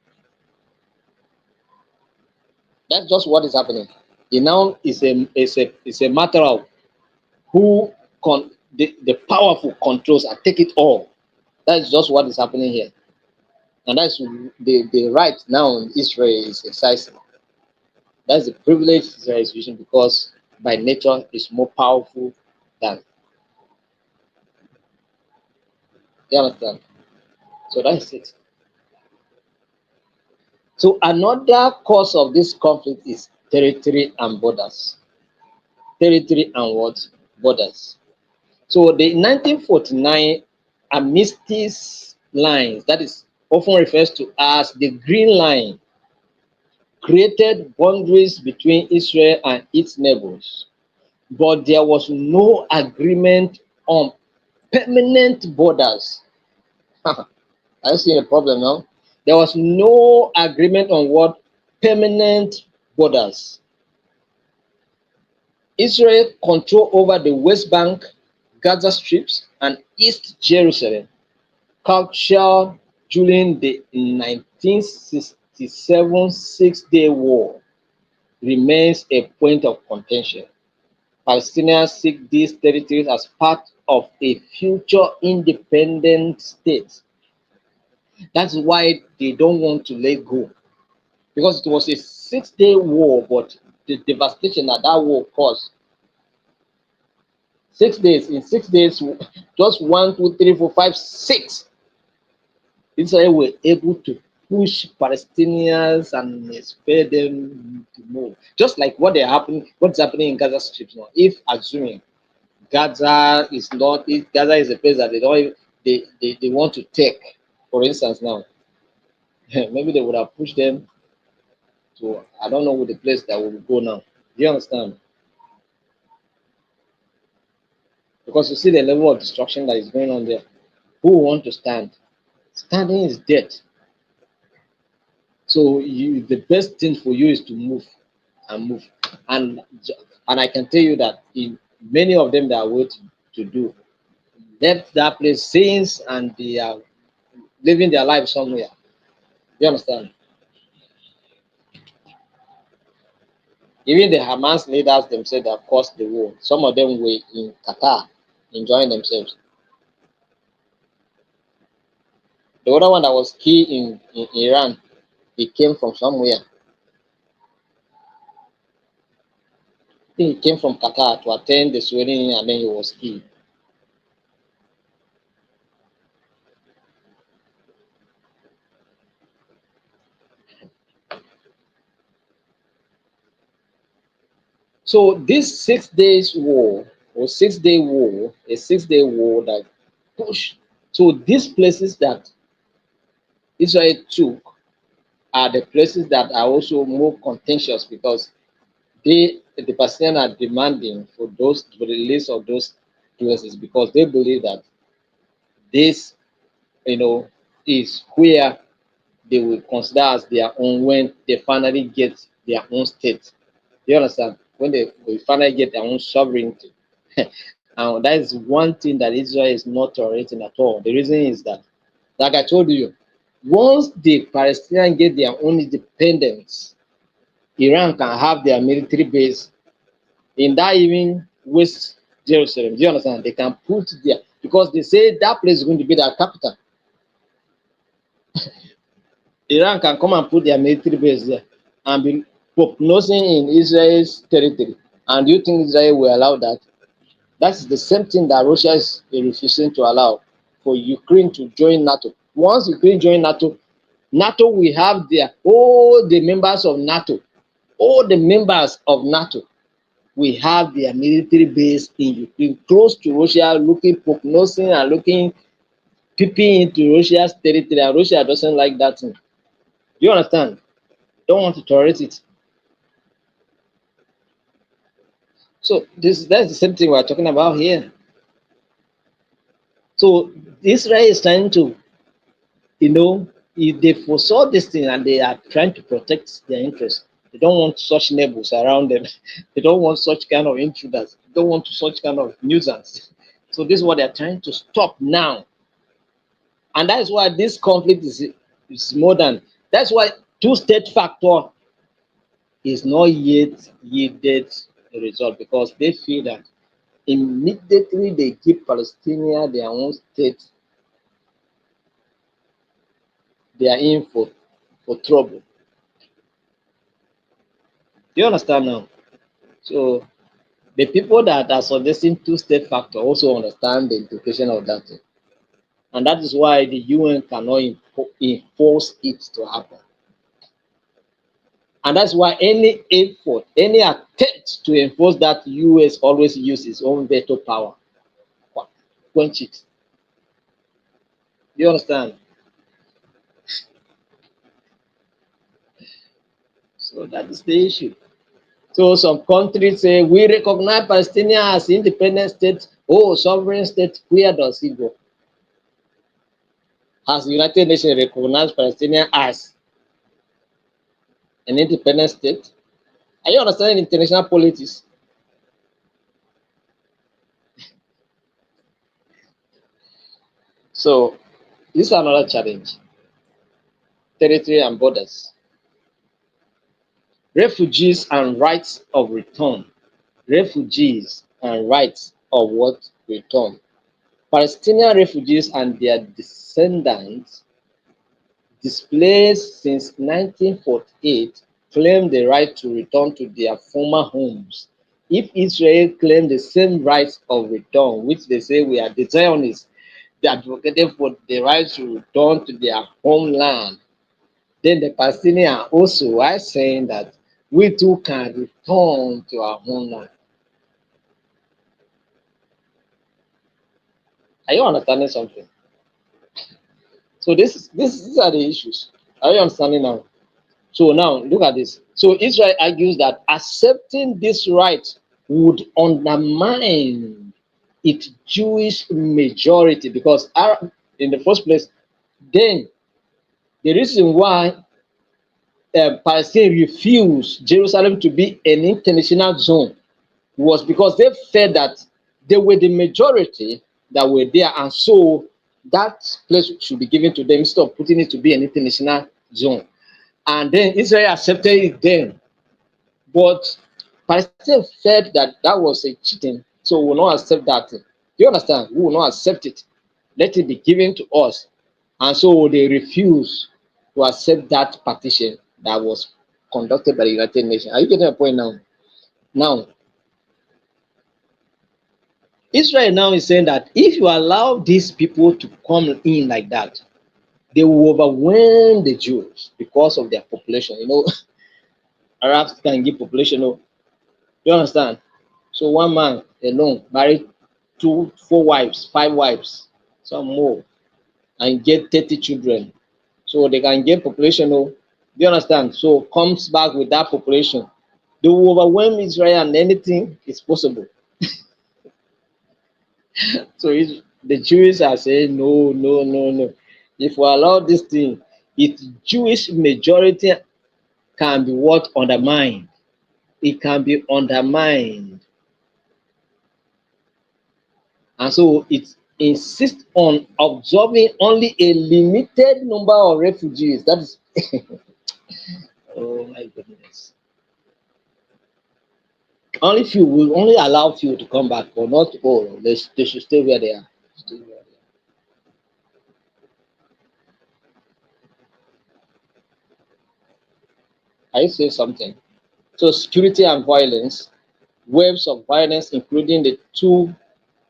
That's just what is happening. It now is a matter of who the powerful controls and take it all. That's just what is happening here. And that's the right now in Israel is exercising. That's the privilege Israel is using because by nature is more powerful than. You understand? So that's it. So another cause of this conflict is territory and borders. Territory and what? Borders. So the 1949 armistice lines, that is often refers to as the Green Line, created boundaries between Israel and its neighbors, but there was no agreement on permanent borders. I see a problem now. There was no agreement on what permanent borders. Israel control over the West Bank, Gaza Strips, and East Jerusalem captured during the 1967 Six-Day War remains a point of contention. Palestinians seek these territories as part of a future independent state. That's why they don't want to let go. Because it was a 6-day war, but the devastation that that war caused. 6 days, in 6 days, just 1, 2, 3, 4, 5, 6. Israel were able to push Palestinians and spare them to move. Just like what's happening in Gaza Strip now. If assuming Gaza is not, if Gaza is a place that they don't, they want to take, for instance, now, maybe they would have pushed them to, I don't know, the place that will go now. Do you understand? Because you see the level of destruction that is going on there. Who want to stand? Standing is dead. So the best thing for you is to move and move. And and I can tell you that in many of them that are waiting to do left that place since and they are living their life somewhere. You understand? Even the Hamas leaders themselves that caused the war, some of them were in Qatar enjoying themselves. The other one that was key in Iran, he came from somewhere. I think he came from Qatar to attend the swearing and then he was killed. So this 6 days war or 6-day war, a 6-day war that pushed. So these places that Israel took are the places that are also more contentious because the Palestinians are demanding for the release of those places because they believe that this, is where they will consider as their own when they finally get their own state. You understand? When they will finally get their own sovereignty. And that is one thing that Israel is not tolerating at all. The reason is that, like I told you, once the Palestinians get their own independence, Iran can have their military base in that even West Jerusalem. Do you understand? They can put there because they say that place is going to be their capital. Iran can come and put their military base there and be prognosing in Israel's territory. And do you think Israel will allow that? That's the same thing that Russia is refusing to allow for Ukraine to join NATO. Once Ukraine join NATO, NATO will have their all the members of NATO, all the members of NATO will have their military base in Ukraine, close to Russia, looking, prognosing and looking, peeping into Russia's territory. And Russia doesn't like that thing. Do you understand? Don't want to tolerate it. So that's the same thing we're talking about here. So Israel is trying to, if they foresaw this thing and they are trying to protect their interests, they don't want such neighbors around them. They don't want such kind of intruders. They don't want such kind of nuisance. So this is what they're trying to stop now. And that's why this conflict is more than, that's why two-state factor is not yet yielded a result, because they feel that immediately they give Palestinians their own state, they are in for trouble. Do you understand now? So the people that are suggesting two-state factor also understand the implication of that thing. And that is why the UN cannot enforce it to happen. And that's why any effort, any attempt to enforce that, US always use its own veto power. Quench it. Do you understand? So that is the issue. So some countries say we recognize Palestinian as independent state. Oh, sovereign state, where does it go? Has the United Nations recognized Palestinian as an independent state? Are you understanding international politics? So this is another challenge. Territory and borders. Refugees and rights of return. Refugees and rights of what? Return. Palestinian refugees and their descendants displaced since 1948 claim the right to return to their former homes. If Israel claimed the same rights of return, which they say we are the Zionists, they advocated for the right to return to their homeland, then the Palestinians also are saying that we too can return to our homeland. Are you understanding something? So these are the issues. Are you understanding now? So now look at this. So Israel argues that accepting this right would undermine its Jewish majority, because Arab, in the first place, then the reason why Palestine refused Jerusalem to be an international zone was because they felt that they were the majority that were there, and so that place should be given to them instead of putting it to be an international zone. And then Israel accepted it then, but Palestine felt that that was a cheating, so we will not accept that. Do you understand? We will not accept it. Let it be given to us. And so they refused to accept that partition that was conducted by the United Nations. Are you getting a point now? Now, Israel now is saying that if you allow these people to come in like that, they will overwhelm the Jews because of their population. Arabs can give population. You understand? So one man alone married 4 wives, 5 wives, some more, and get 30 children. So they can get population. Do you understand? So comes back with that population. They will overwhelm Israel and anything is possible. So the Jews are saying no, no, no, no. If we allow this thing, its Jewish majority can be what? Undermined. It can be undermined. And so it insists on absorbing only a limited number of refugees. That is, oh my goodness. Only few will only allow few to come back, but not all. They should stay where they are. Stay where they are. I say something. So security and violence, waves of violence, including the two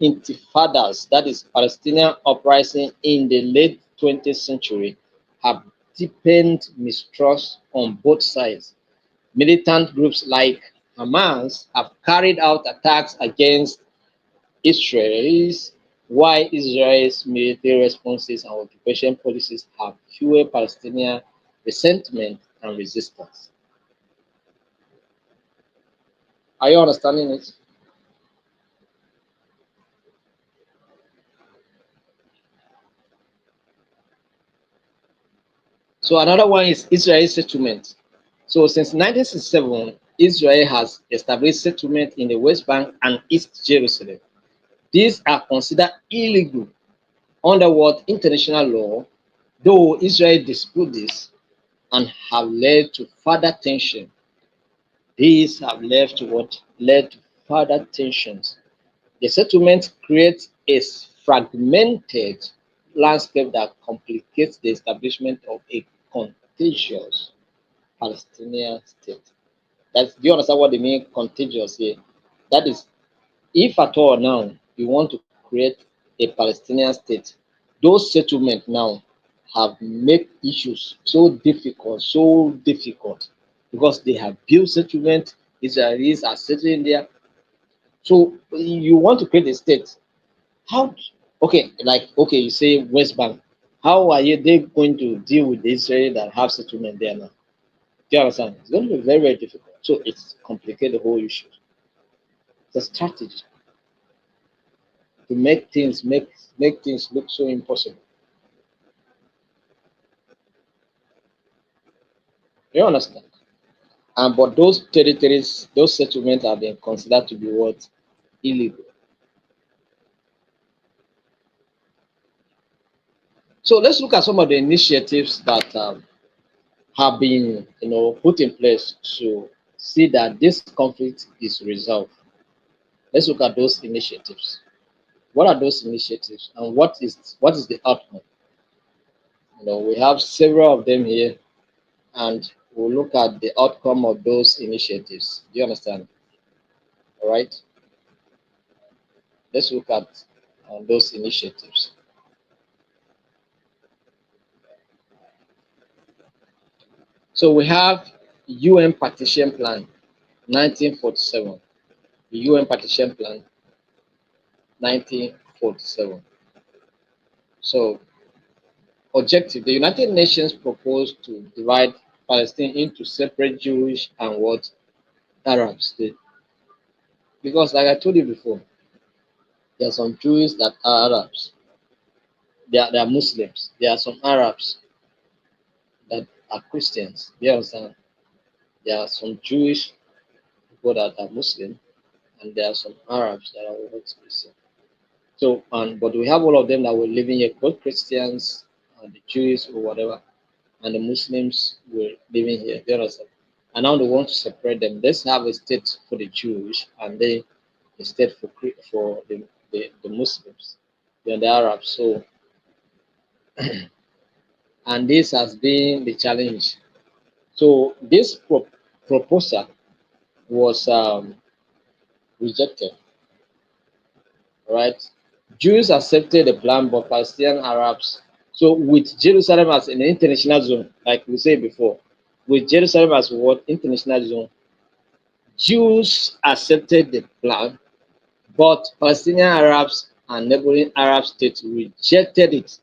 intifadas, that is Palestinian uprising in the late 20th century, have deepened mistrust on both sides. Militant groups like Hamas have carried out attacks against Israelis, while Israel's military responses and occupation policies have fueled Palestinian resentment and resistance. Are you understanding it? So another one is Israel settlement. So since 1967, Israel has established settlement in the West Bank and East Jerusalem. These are considered illegal under what international law, though Israel dispute this and have led to further tension. These have led to further tensions. The settlement creates a fragmented landscape that complicates the establishment of a contiguous Palestinian state. Do you understand what they mean contiguous here? That is, if at all now you want to create a Palestinian state, those settlements now have made issues so difficult, because they have built settlement, Israelis are settling there. So you want to create a state. How okay, like okay, you say West Bank. How are they going to deal with the Israel that have settlement there now? Do you understand? It's going to be very, very difficult. So it's complicated the whole issue. The strategy to make things look so impossible. You understand? And but those territories, those settlements have been considered to be what illegal. So let's look at some of the initiatives that have been, put in place to see that this conflict is resolved. Let's look at those initiatives. What are those initiatives, and what is the outcome? We have several of them here, and we'll look at the outcome of those initiatives. Do you understand? All right. Let's look at those initiatives. So we have UN Partition Plan 1947. The UN Partition Plan 1947. So objective: the United Nations proposed to divide Palestine into separate Jewish and what Arab states. Because, like I told you before, there are some Jews that are Arabs. They are Muslims. There are some Arabs that are Christians. You understand? There are some Jewish people that are Muslim, and there are some Arabs that are what Christian. So, but we have all of them that were living here, both Christians and the Jews or whatever, and the Muslims were living here. You understand? And now they want to separate them. Let's have a state for the Jewish and then a state for the Muslims, the Arabs. So, and this has been the challenge. So this proposal was rejected, right? Jews accepted the plan, but Palestinian Arabs. So with Jerusalem as an international zone, like we said before, with Jerusalem as what international zone, Jews accepted the plan, but Palestinian Arabs and neighboring Arab states rejected it,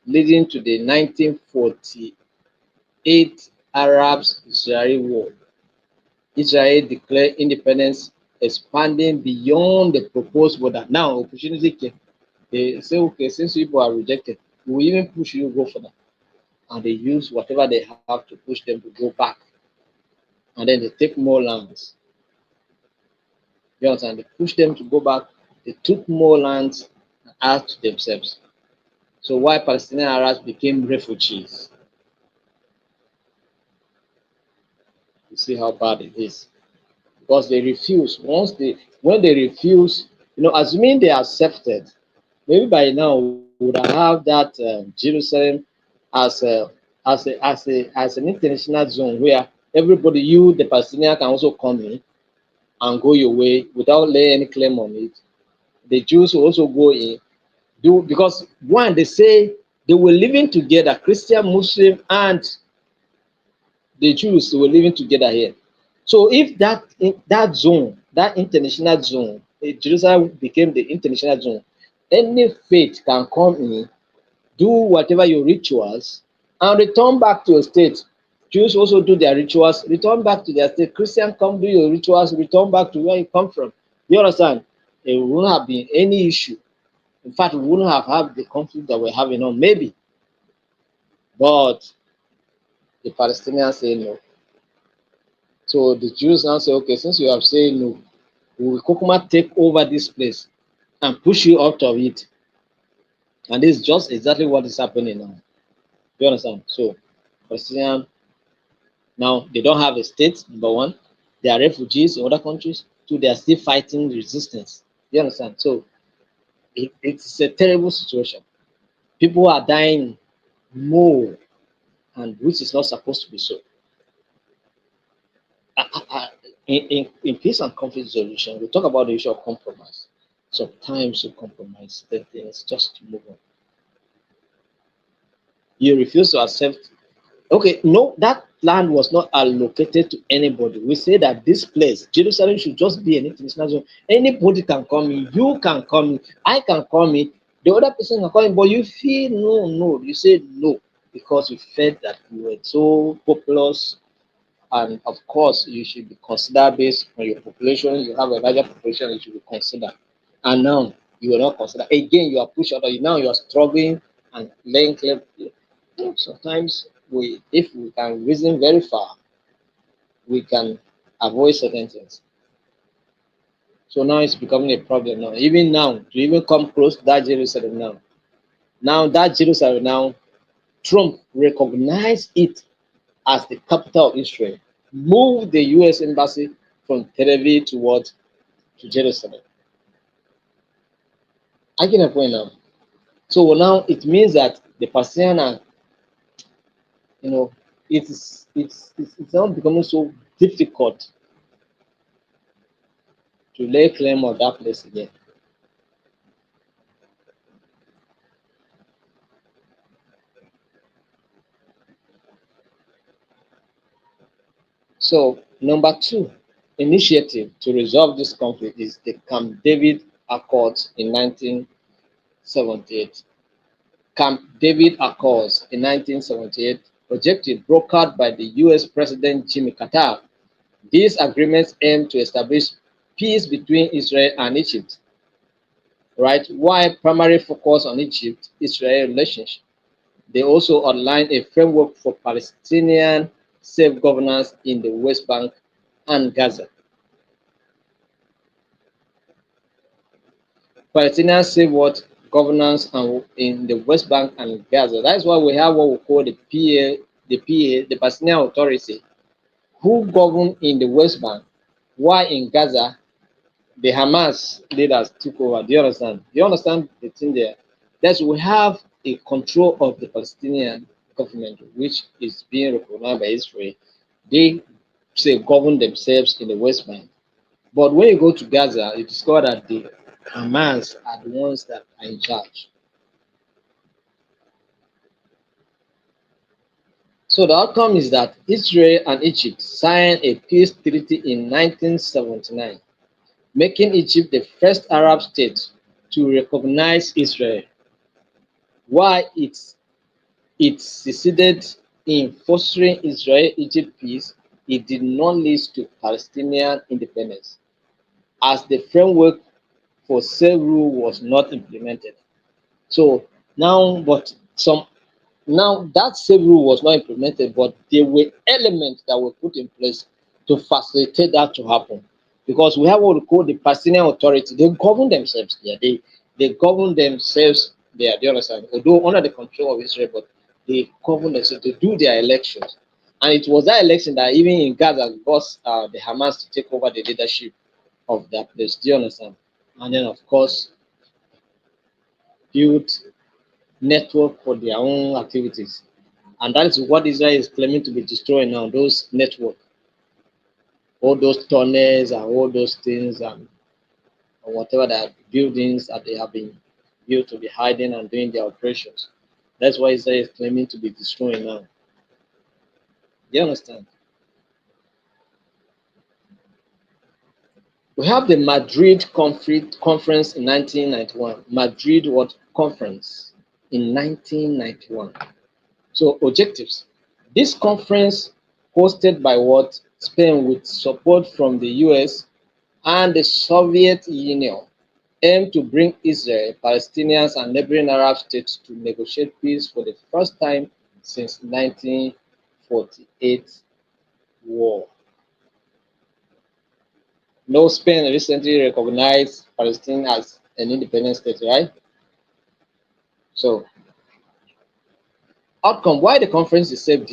leading to the 1948 Arab-Israeli War. Israel declared independence, expanding beyond the proposed border. Now, opportunity came. They say, okay, since people are rejected, we will even push you to go further. And they use whatever they have to push them to go back. And then they take more lands. You understand? They push them to go back. They took more lands and add to themselves. So why Palestinian Arabs became refugees? You see how bad it is. because they refuse. When they refuse, assuming they accepted, maybe by now we would have that Jerusalem as as an international zone where everybody, you the Palestinian, can also come in and go your way without laying any claim on it. The Jews will also go in, do, because one, they say they were living together, Christian, Muslim, and the Jews were living together here. So if that zone, that international zone, Jerusalem became the international zone, any faith can come in, do whatever your rituals, and return back to your state. Jews also do their rituals, return back to their state. Christian, come do your rituals, return back to where you come from. You understand? There wouldn't have been any issue. In fact, we wouldn't have had the conflict that we're having now, maybe. But the Palestinians say no. So the Jews now say, okay, since you have said no, we will Kokuma take over this place and push you out of it. And this is just exactly what is happening now. You understand? So Palestinians now, they don't have a state, number one. They are refugees in other countries. Two, they are still fighting resistance. You understand? So it's a terrible situation. People are dying more, and which is not supposed to be so. In peace and conflict resolution, we talk about the issue of compromise. Sometimes you compromise the things just to move on. You refuse to accept. Okay, no, that land was not allocated to anybody. We say that this place, Jerusalem, should just be an international zone. Anybody can come in. You can come in. I can come in. The other person can come in. But you feel no, no. You say no because you felt that you were so populous. And of course, you should be considered based on your population. You have a larger population, you should be considered. And now you are not considered. Again, you are pushed out. Now you are struggling and laying claim. Sometimes if we can reason very far, we can avoid certain things. So now it's becoming a problem now. Even now, to even come close to that Jerusalem now that Jerusalem now, Trump recognized it as the capital of Israel, move the U.S. embassy from Tel Aviv to Jerusalem. I get a point now. So now it means that the Palestinian are, it's now becoming so difficult to lay claim of that place again. So number two initiative to resolve this conflict is the Camp David Accords in 1978. Camp David Accords in 1978, projected brokered by the US President Jimmy Carter. These agreements aim to establish peace between Israel and Egypt, right? While primary focus on Egypt-Israel relationship. They also outline a framework for Palestinian self-governance in the West Bank and Gaza. Palestinian self governance in the West Bank and Gaza. That's why we have what we call the the Palestinian Authority, who govern in the West Bank, while in Gaza, the Hamas leaders took over. Do you understand? Do you understand the thing there? That's we have a control of the Palestinian government, which is being recognized by Israel. They say govern themselves in the West Bank. But when you go to Gaza, you discover that the Hamas are the ones that are in charge. So the outcome is that Israel and Egypt signed a peace treaty in 1979, making Egypt the first Arab state to recognize Israel. While it succeeded in fostering Israel-Egypt peace, it did not lead to Palestinian independence, as the framework for self-rule was not implemented. So now, but some now that same rule was not implemented, but there were elements that were put in place to facilitate that to happen. Because we have what we call the Palestinian Authority. They govern themselves there. They govern themselves there. Do you understand? Although under the control of Israel, but they govern themselves. They do their elections. And it was that election that even in Gaza caused the Hamas to take over the leadership of that place. Do you understand? And then, of course, built network for their own activities. And that is what Israel is claiming to be destroying now, those networks, all those tunnels and all those things and whatever that buildings that they have been built to be hiding and doing their operations. That's why Israel is claiming to be destroying now. Do you understand? We have the Madrid conference in 1991. Madrid what conference in 1991. So objectives. This conference hosted by what Spain with support from the US and the Soviet Union aimed to bring Israel, Palestinians, and neighboring Arab states to negotiate peace for the first time since 1948 war. No, Spain recently recognized Palestine as an independent state, right? So, outcome why the conference itself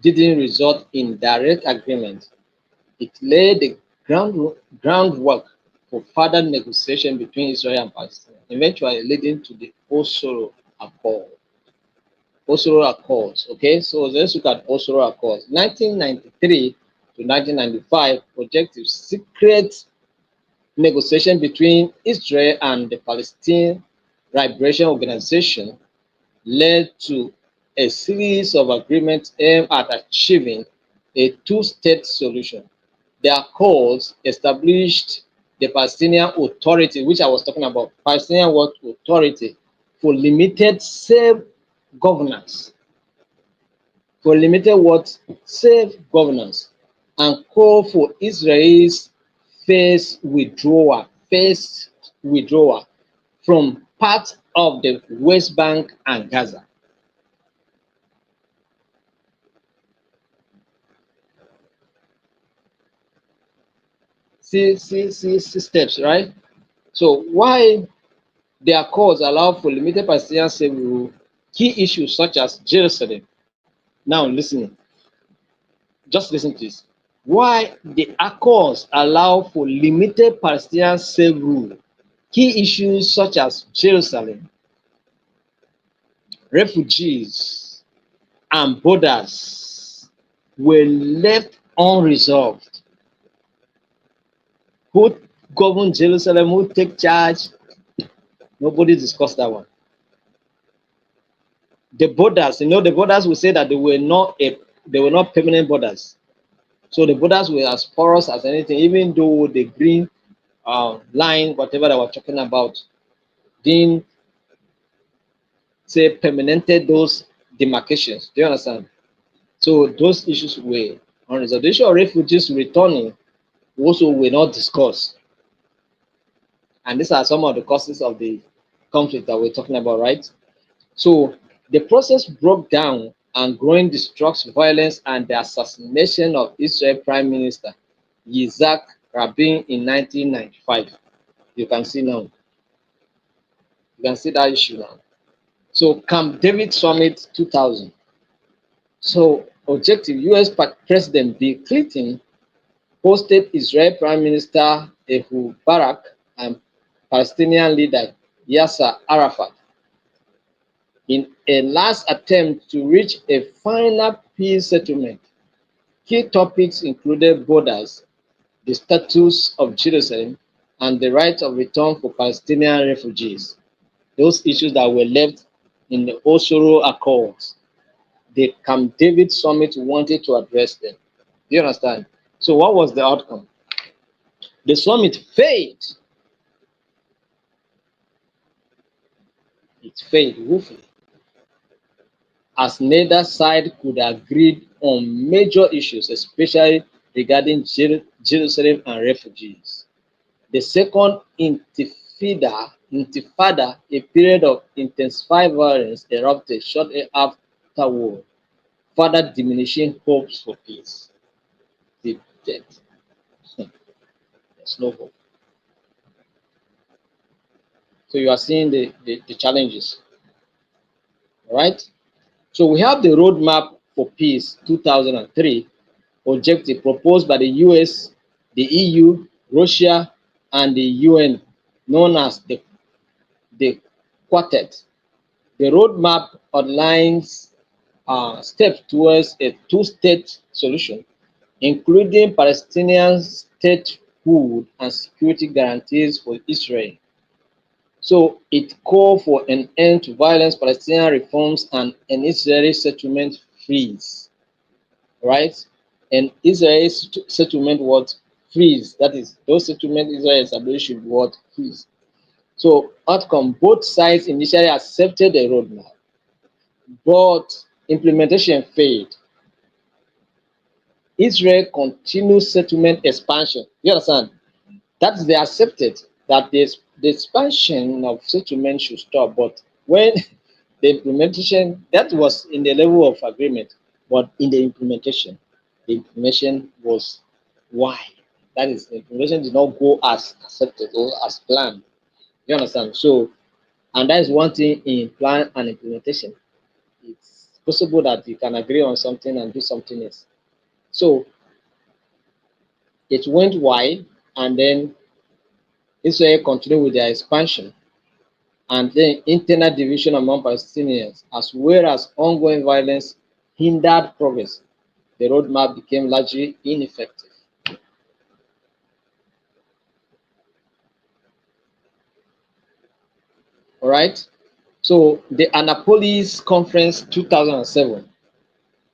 didn't result in direct agreement. It laid the groundwork for further negotiation between Israel and Palestine, eventually leading to the Oslo Accord. Oslo Accords. Okay, so let's look at Oslo Accords. 1993 to 1995, projected secret negotiation between Israel and the Palestine Liberation Organization led to a series of agreements aimed at achieving a two-state solution. The accords established the Palestinian Authority, which I was talking about, Palestinian World Authority, for limited self-governance, self-governance, and call for Israel's phased withdrawal from part of the West Bank and Gaza. See steps, right? So why the accords allow for limited Palestinian self-rule, key issues such as Jerusalem. Now listening, just listen to this. Why the accords allow for limited Palestinian self-rule, key issues such as Jerusalem, refugees, and borders were left unresolved. Who govern Jerusalem? Who take charge? Nobody discussed that one. The borders, the borders will say that they were not permanent borders. So the borders were as porous as anything, even though the green line, whatever that we're talking about, didn't say permanented those demarcations. Do you understand? So those issues were unresolved. The issue of refugees returning also were not discussed. And these are some of the causes of the conflict that we're talking about, right? So the process broke down and growing distrust, violence, and the assassination of Israel Prime Minister Yitzhak Rabin in 1995. You can see now. You can see that issue now. So Camp David Summit 2000. So objective US President Bill Clinton hosted Israel Prime Minister Ehud Barak and Palestinian leader Yasser Arafat in a last attempt to reach a final peace settlement. Key topics included borders, the status of Jerusalem, and the right of return for Palestinian refugees. Those issues that were left in the Oslo Accords. The Camp David Summit wanted to address them. Do you understand? So what was the outcome? The summit failed. It failed woefully, as neither side could agree on major issues, especially regarding Jerusalem and refugees. The second intifada, a period of intensified violence, erupted shortly afterward, further diminishing hopes for peace. The death. There's no hope. So you are seeing the challenges. All right. So we have the roadmap for Peace 2003 objective proposed by the US, the EU, Russia, and the UN, known as the Quartet. The roadmap outlines steps towards a two-state solution, including Palestinian statehood and security guarantees for Israel. So it called for an end to violence, Palestinian reforms, and an Israeli settlement freeze. Right? And Israeli settlement was freeze. That is, those settlement Israel established should what freeze. So outcome, both sides initially accepted the roadmap, but implementation failed. Israel continued settlement expansion. You understand? That is, they accepted that the expansion of settlement should stop, but when the implementation, that was in the level of agreement, but in the implementation was why. That is, the implementation did not go as accepted or as planned. You understand? So, and that is one thing in plan and implementation. It's possible that you can agree on something and do something else. So it went wide, and then Israel continued with their expansion, and then internal division among Palestinians, as well as ongoing violence, hindered progress. The roadmap became largely ineffective. All right. So the Annapolis Conference 2007,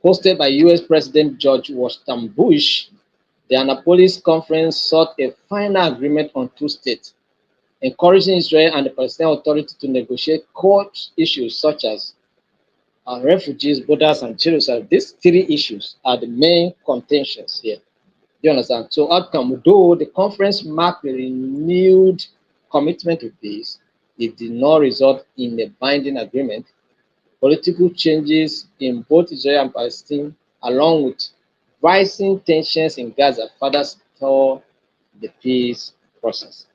hosted by US President George Washington Bush, the Annapolis Conference sought a final agreement on two states, encouraging Israel and the Palestinian Authority to negotiate core issues such as refugees, borders, and Jerusalem. These three issues are the main contentions here. You understand? So outcome, though the conference marked a renewed commitment to peace, it did not result in a binding agreement. Political changes in both Israel and Palestine, along with rising tensions in Gaza, further stalled the peace process.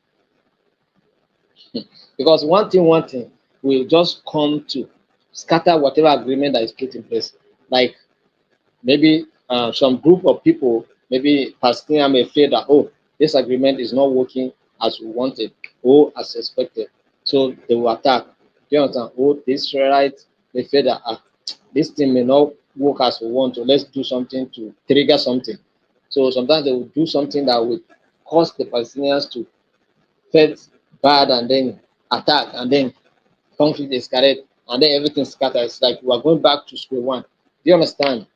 Because one thing will just come to scatter whatever agreement that is put in place. Like maybe some group of people, maybe Palestinian may feel that, oh, this agreement is not working as we wanted or as expected. So they will attack. Do you understand? Oh, the Israelites may feel that this thing may not work as we want, so let's do something to trigger something. So sometimes they will do something that will cause the Palestinians to feel bad and then attack, and then conflict escalate, and then everything scatters. It's like we are going back to square one. Do you understand?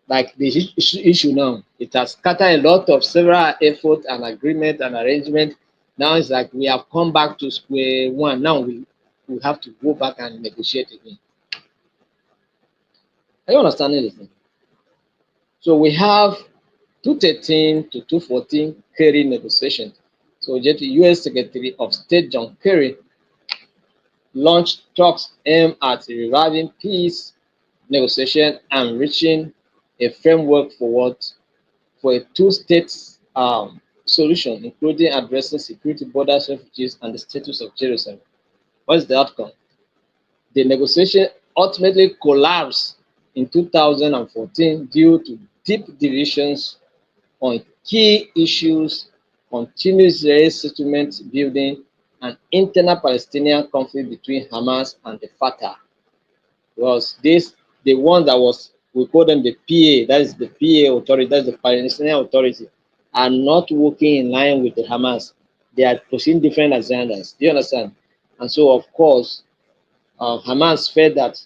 Like the issue now, it has scattered a lot of several effort and agreement and arrangement. Now it's like we have come back to square one. Now we have to go back and negotiate again. Are you understanding this thing? So we have 213 to 214 Kerry negotiations. So the US Secretary of State John Kerry launched talks aimed at reviving peace negotiation and reaching a framework for what for a two-state solution, including addressing security, borders, refugees, and the status of Jerusalem. What is the outcome? The negotiation ultimately collapsed in 2014 due to deep divisions on key issues, continuous Israeli settlement building, and internal Palestinian conflict between Hamas and the Fatah. Was this the one that was, we call them the PA, that is the PA authority, that's the Palestinian Authority, are not working in line with the Hamas. They are pursuing different agendas. Do you understand? And so, of course, Hamas felt that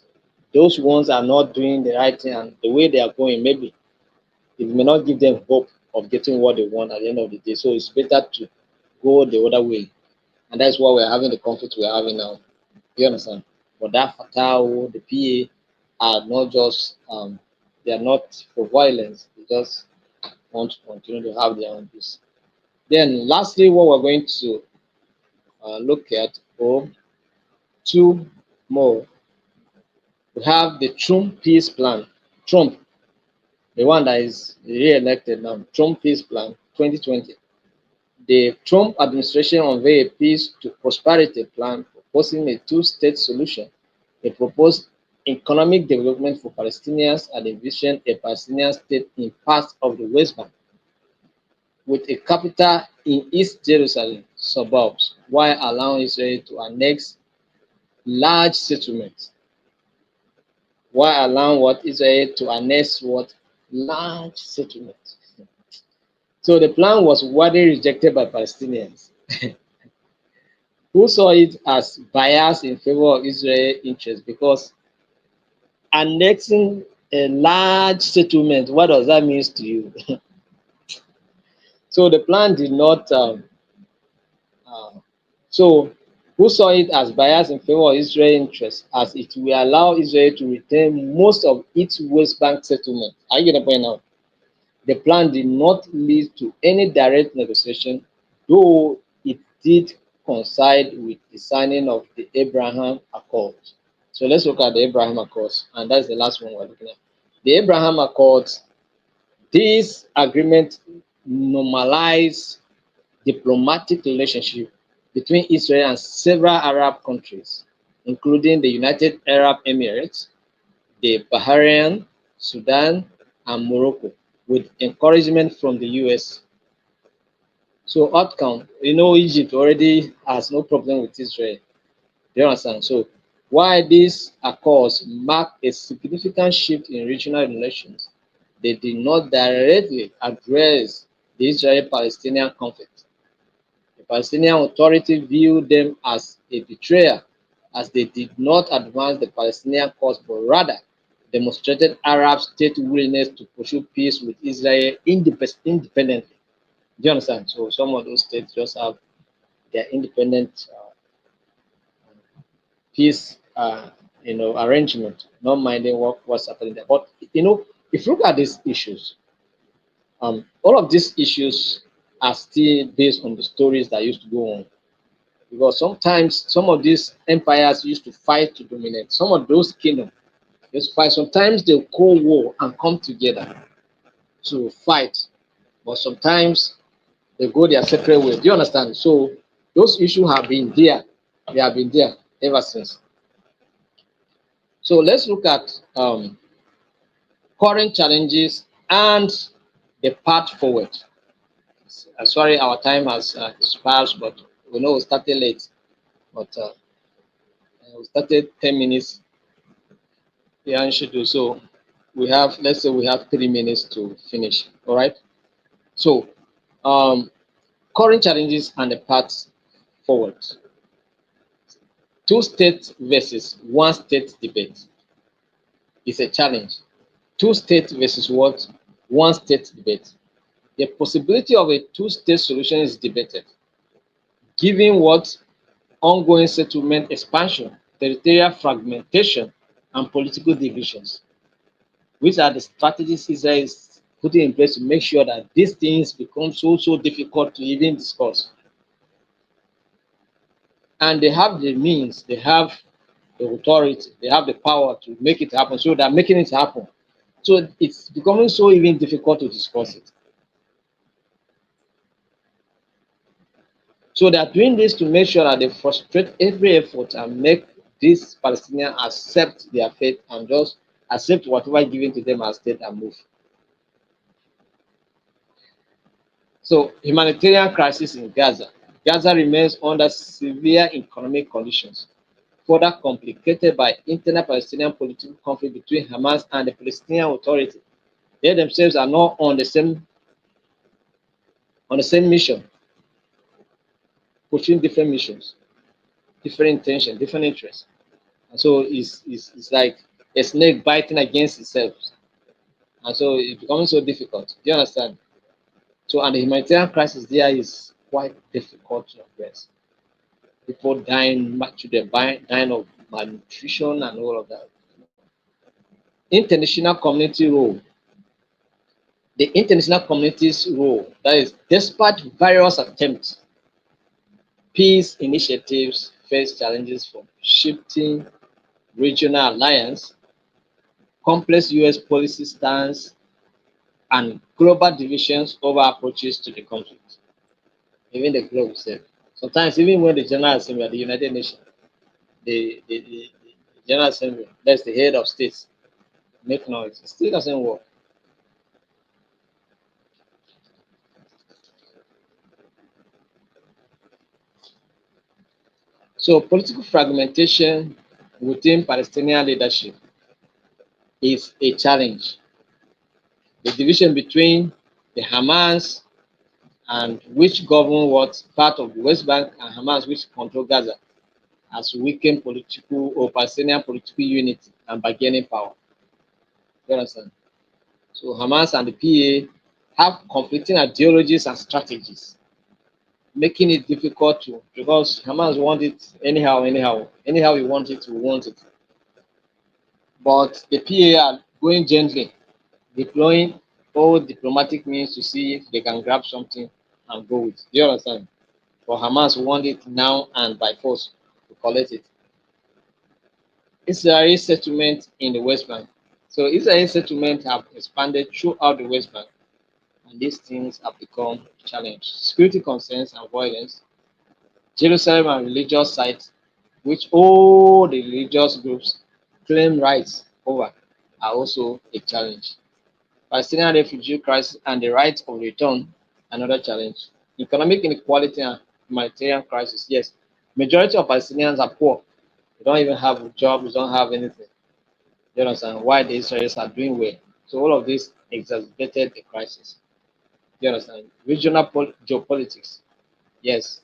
those ones are not doing the right thing, and the way they are going, maybe it may not give them hope of getting what they want at the end of the day. So it's better to go the other way. And that's why we're having the conflict we're having now. You understand? But that Fatah, the PA are not just they are not for violence, they just want to continue to have their own peace. Then lastly, what we're going to look at, or two more, we have the Trump peace plan. Trump, the one that is re-elected now, Trump peace plan 2020. The Trump administration unveiled a peace to prosperity plan proposing a two-state solution. It proposed economic development for Palestinians and envisioned a Palestinian state in parts of the West Bank with a capital in East Jerusalem suburbs, while allowing Israel to annex large settlements. While allowing what Israel to annex what large settlements. So the plan was widely rejected by Palestinians, who saw it as bias in favor of Israel interests because annexing a large settlement, what does that mean to you? So the plan did not uh, so who saw it as bias in favor of Israel interests as it will allow Israel to retain most of its West Bank settlement. Are you getting the point now? The plan did not lead to any direct negotiation, though it did coincide with the signing of the Abraham Accords. So let's look at the Abraham Accords, and that's the last one we're looking at. The Abraham Accords, this agreement normalized diplomatic relationship between Israel and several Arab countries, including the United Arab Emirates, the Bahrain, Sudan, and Morocco, with encouragement from the US. So outcome, Egypt already has no problem with Israel. Do you understand? So while these accords mark a significant shift in regional relations, they did not directly address the Israeli-Palestinian conflict. The Palestinian Authority viewed them as a betrayal, as they did not advance the Palestinian cause, but rather demonstrated Arab state willingness to pursue peace with Israel independently. Do you understand? So some of those states just have their independent peace, arrangement, not minding what's happening there. But if you look at these issues, all of these issues are still based on the stories that used to go on. Because sometimes some of these empires used to fight to dominate. Some of those kingdoms used to fight. Sometimes they'll call war and come together to fight. But sometimes they go their separate way. Do you understand? So those issues have been there. They have been there ever since. So let's look at current challenges and the path forward. Sorry, our time has expired, but we know we started late. But we started 10 minutes behind schedule. So let's say we have 3 minutes to finish. All right. So current challenges and the path forward. Two state versus one state debate is a challenge. Two state versus what? One state debate. The possibility of a two-state solution is debated, given what ongoing settlement expansion, territorial fragmentation, and political divisions, which are the strategies Israel is putting in place to make sure that these things become so difficult to even discuss. And they have the means, they have the authority, they have the power to make it happen. So they're making it happen. So it's becoming so even difficult to discuss it. So they are doing this to make sure that they frustrate every effort and make these Palestinians accept their fate and just accept whatever given to them as state and move. So humanitarian crisis in Gaza. Gaza remains under severe economic conditions, further complicated by internal Palestinian political conflict between Hamas and the Palestinian Authority. They themselves are not on the same mission, pushing different missions, different intentions, different interests. And so it's like a snake biting against itself. And so it's becoming so difficult. Do you understand? So, and the humanitarian crisis there is quite difficult to address. People dying, children dying of malnutrition and all of that. International community role. The international community's role, that is, despite various attempts, peace initiatives face challenges from shifting regional alliance, complex US policy stance, and global divisions over approaches to the conflict. Even the globe itself. Sometimes, even when the General Assembly, the United Nations, the General Assembly, that's the head of states, make noise. It still doesn't work. So political fragmentation within Palestinian leadership is a challenge. The division between the Hamas and which govern what part of the West Bank and Hamas which control Gaza has weakened political or Palestinian political unity and bargaining power. You understand? So Hamas and the PA have conflicting ideologies and strategies, making it difficult to because Hamas want it anyhow we want it, we want it. But the PA are going gently, deploying all diplomatic means to see if they can grab something and go with. Do you understand? But Hamas want it now and by force to collect it. Israeli settlement in the West Bank. So Israeli settlement have expanded throughout the West Bank, and these things have become a challenge. Security concerns and violence. Jerusalem and religious sites, which all the religious groups claim rights over, are also a challenge. Palestinian refugee crisis and the right of return, another challenge. Economic inequality and humanitarian crisis. Yes, majority of Palestinians are poor. They don't even have a job, they don't have anything. You understand why the Israelis are doing well. So all of this exacerbated the crisis. You understand? Regional geopolitics. Yes.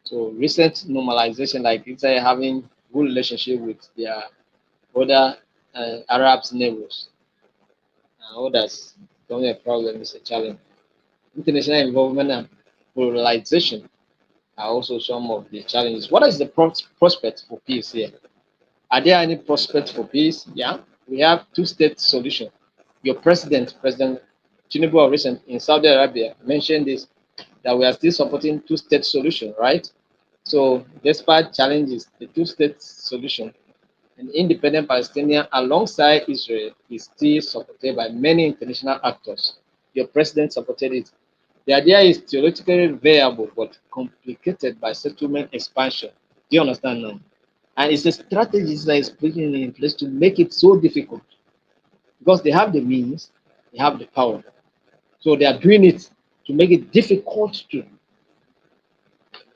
So recent normalization, like Israel having good relationship with their other Arab neighbors and others, don't be a problem, it's a challenge. International involvement and polarization are also some of the challenges. What is the prospect for peace here? Are there any prospects for peace? Yeah, we have two-state solution. Your President Tinubu of recent in Saudi Arabia mentioned this that we are still supporting two-state solution, right? So despite challenges, the two-state solution, an independent Palestinian alongside Israel is still supported by many international actors. Your president supported it. The idea is theoretically viable but complicated by settlement expansion. Do you understand now? And it's a strategy that is putting in place to make it so difficult because they have the means, they have the power. So they are doing it to make it difficult to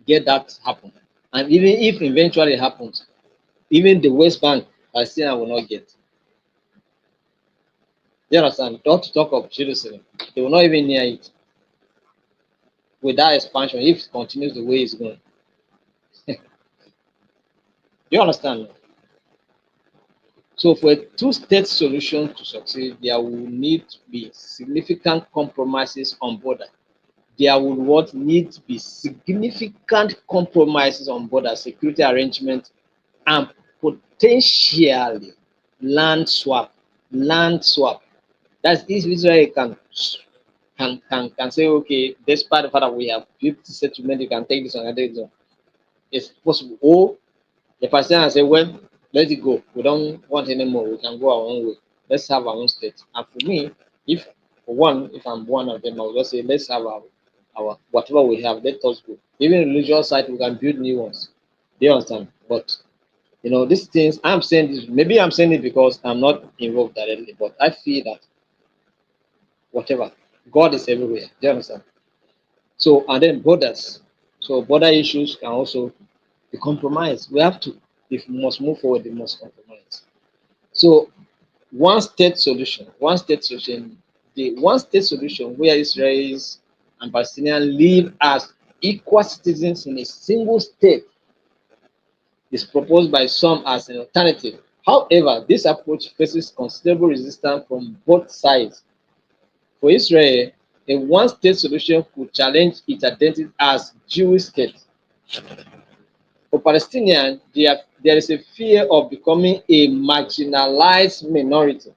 get that happen. And even if eventually it happens, even the West Bank, Palestine will not get. You understand? Not to talk of Jerusalem. They will not even near it with that expansion if it continues the way it's going. You understand? So for a two-state solution to succeed, there will need to be significant compromises on border. There will what need to be significant compromises on border security arrangements and potentially land swap. Land swap. That's if Israel can say, okay, despite the fact that we have 50 settlement, you can take this one and take this one. It's possible. Or the Palestinians say, well, let it go. We don't want any more. We can go our own way. Let's have our own state. And for me, if for one, if I'm one of them, I will just say, let's have our whatever we have, let us go. Even religious side, we can build new ones. Do you understand? But these things I'm saying this, maybe I'm saying it because I'm not involved directly, but I feel that whatever, God is everywhere. Do you understand? So and then borders. So border issues can also be compromised. We have to, if we must move forward, we must compromise. So the one state solution where Israelis and Palestinians live as equal citizens in a single state is proposed by some as an alternative. However, this approach faces considerable resistance from both sides. For Israel, a one-state solution could challenge its identity as Jewish state. For Palestinians, there is a fear of becoming a marginalized minority,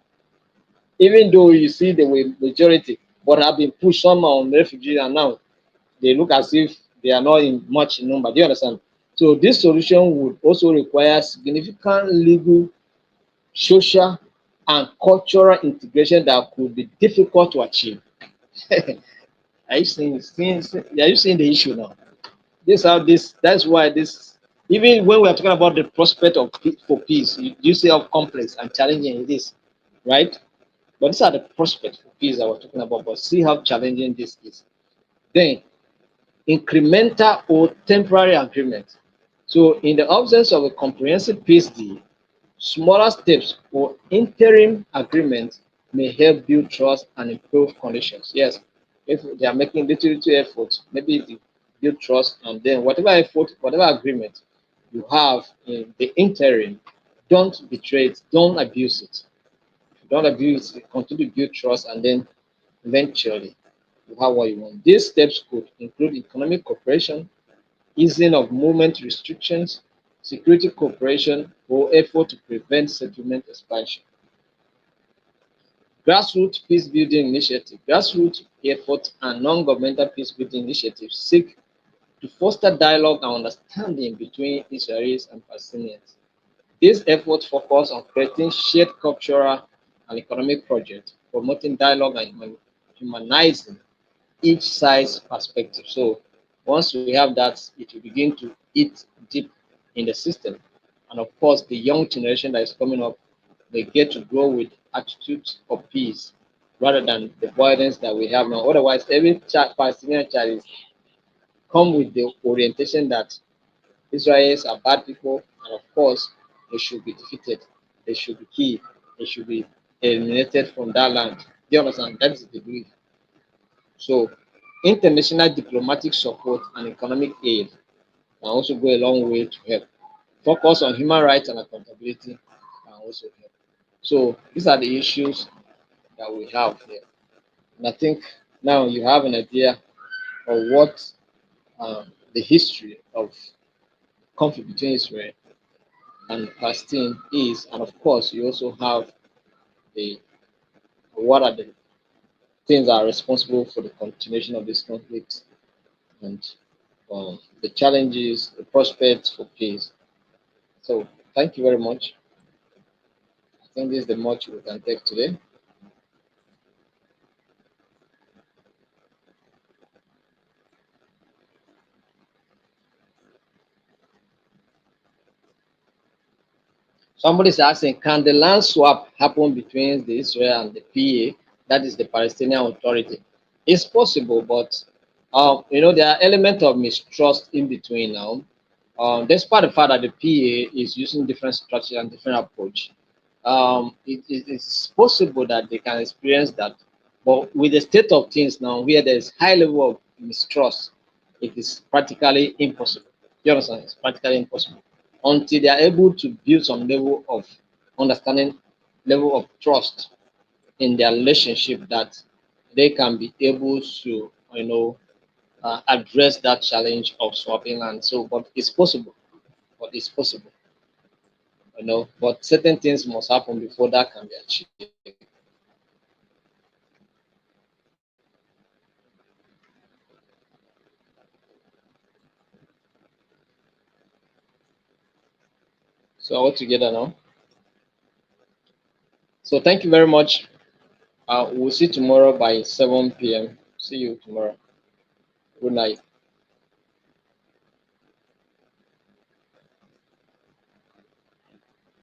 even though you see the majority, but have been pushed some on refugees and now they look as if they are not in much number. Do you understand? So this solution would also require significant legal, social, and cultural integration that could be difficult to achieve. Are you seeing the issue now? This how this that's why this Even when we are talking about the prospect of for peace, you see how complex and challenging it is, right? But these are the prospects for peace that we're talking about. But see how challenging this is. Then incremental or temporary agreement. So in the absence of a comprehensive peace deal, smaller steps or interim agreements may help build trust and improve conditions. Yes, if they are making little efforts, maybe they build trust, and then whatever effort, whatever agreement you have in the interim, don't betray it, don't abuse it. Don't abuse it, continue to build trust, and then eventually you have what you want. These steps could include economic cooperation, easing of movement restrictions, security cooperation, or effort to prevent settlement expansion. Grassroots peacebuilding initiatives. Grassroots efforts and non-governmental peacebuilding initiatives seek to foster dialogue and understanding between Israelis and Palestinians. These efforts focus on creating shared cultural and economic projects, promoting dialogue and humanizing each side's perspective. So once we have that, it will begin to eat deep in the system. And of course, the young generation that is coming up, they get to grow with attitudes of peace rather than the violence that we have now. Otherwise, every child, Palestinian child is come with the orientation that Israelis are bad people, and of course, they should be defeated, they should be killed, they should be eliminated from that land. Do you understand? That is the belief. So, international diplomatic support and economic aid can also go a long way to help. Focus on human rights and accountability can also help. So, these are the issues that we have here. And I think now you have an idea of what the history of conflict between Israel and Palestine is, and of course, you also have the what are the things that are responsible for the continuation of this conflict and the challenges, the prospects for peace. So, thank you very much. I think this is the much we can take today. Somebody is asking, can the land swap happen between the Israel and the PA, that is the Palestinian Authority? It's possible, but there are elements of mistrust in between now. Despite the fact that the PA is using different structure and different approach, it's possible that they can experience that. But with the state of things now, where there is high level of mistrust, it is practically impossible. You understand? It's practically impossible until they are able to build some level of understanding, level of trust in their relationship that they can be able to, address that challenge of swapping land. So, but it's possible. But it's possible, But certain things must happen before that can be achieved. So, all together now. So, thank you very much. We'll see you tomorrow by 7 p.m. See you tomorrow. Good night.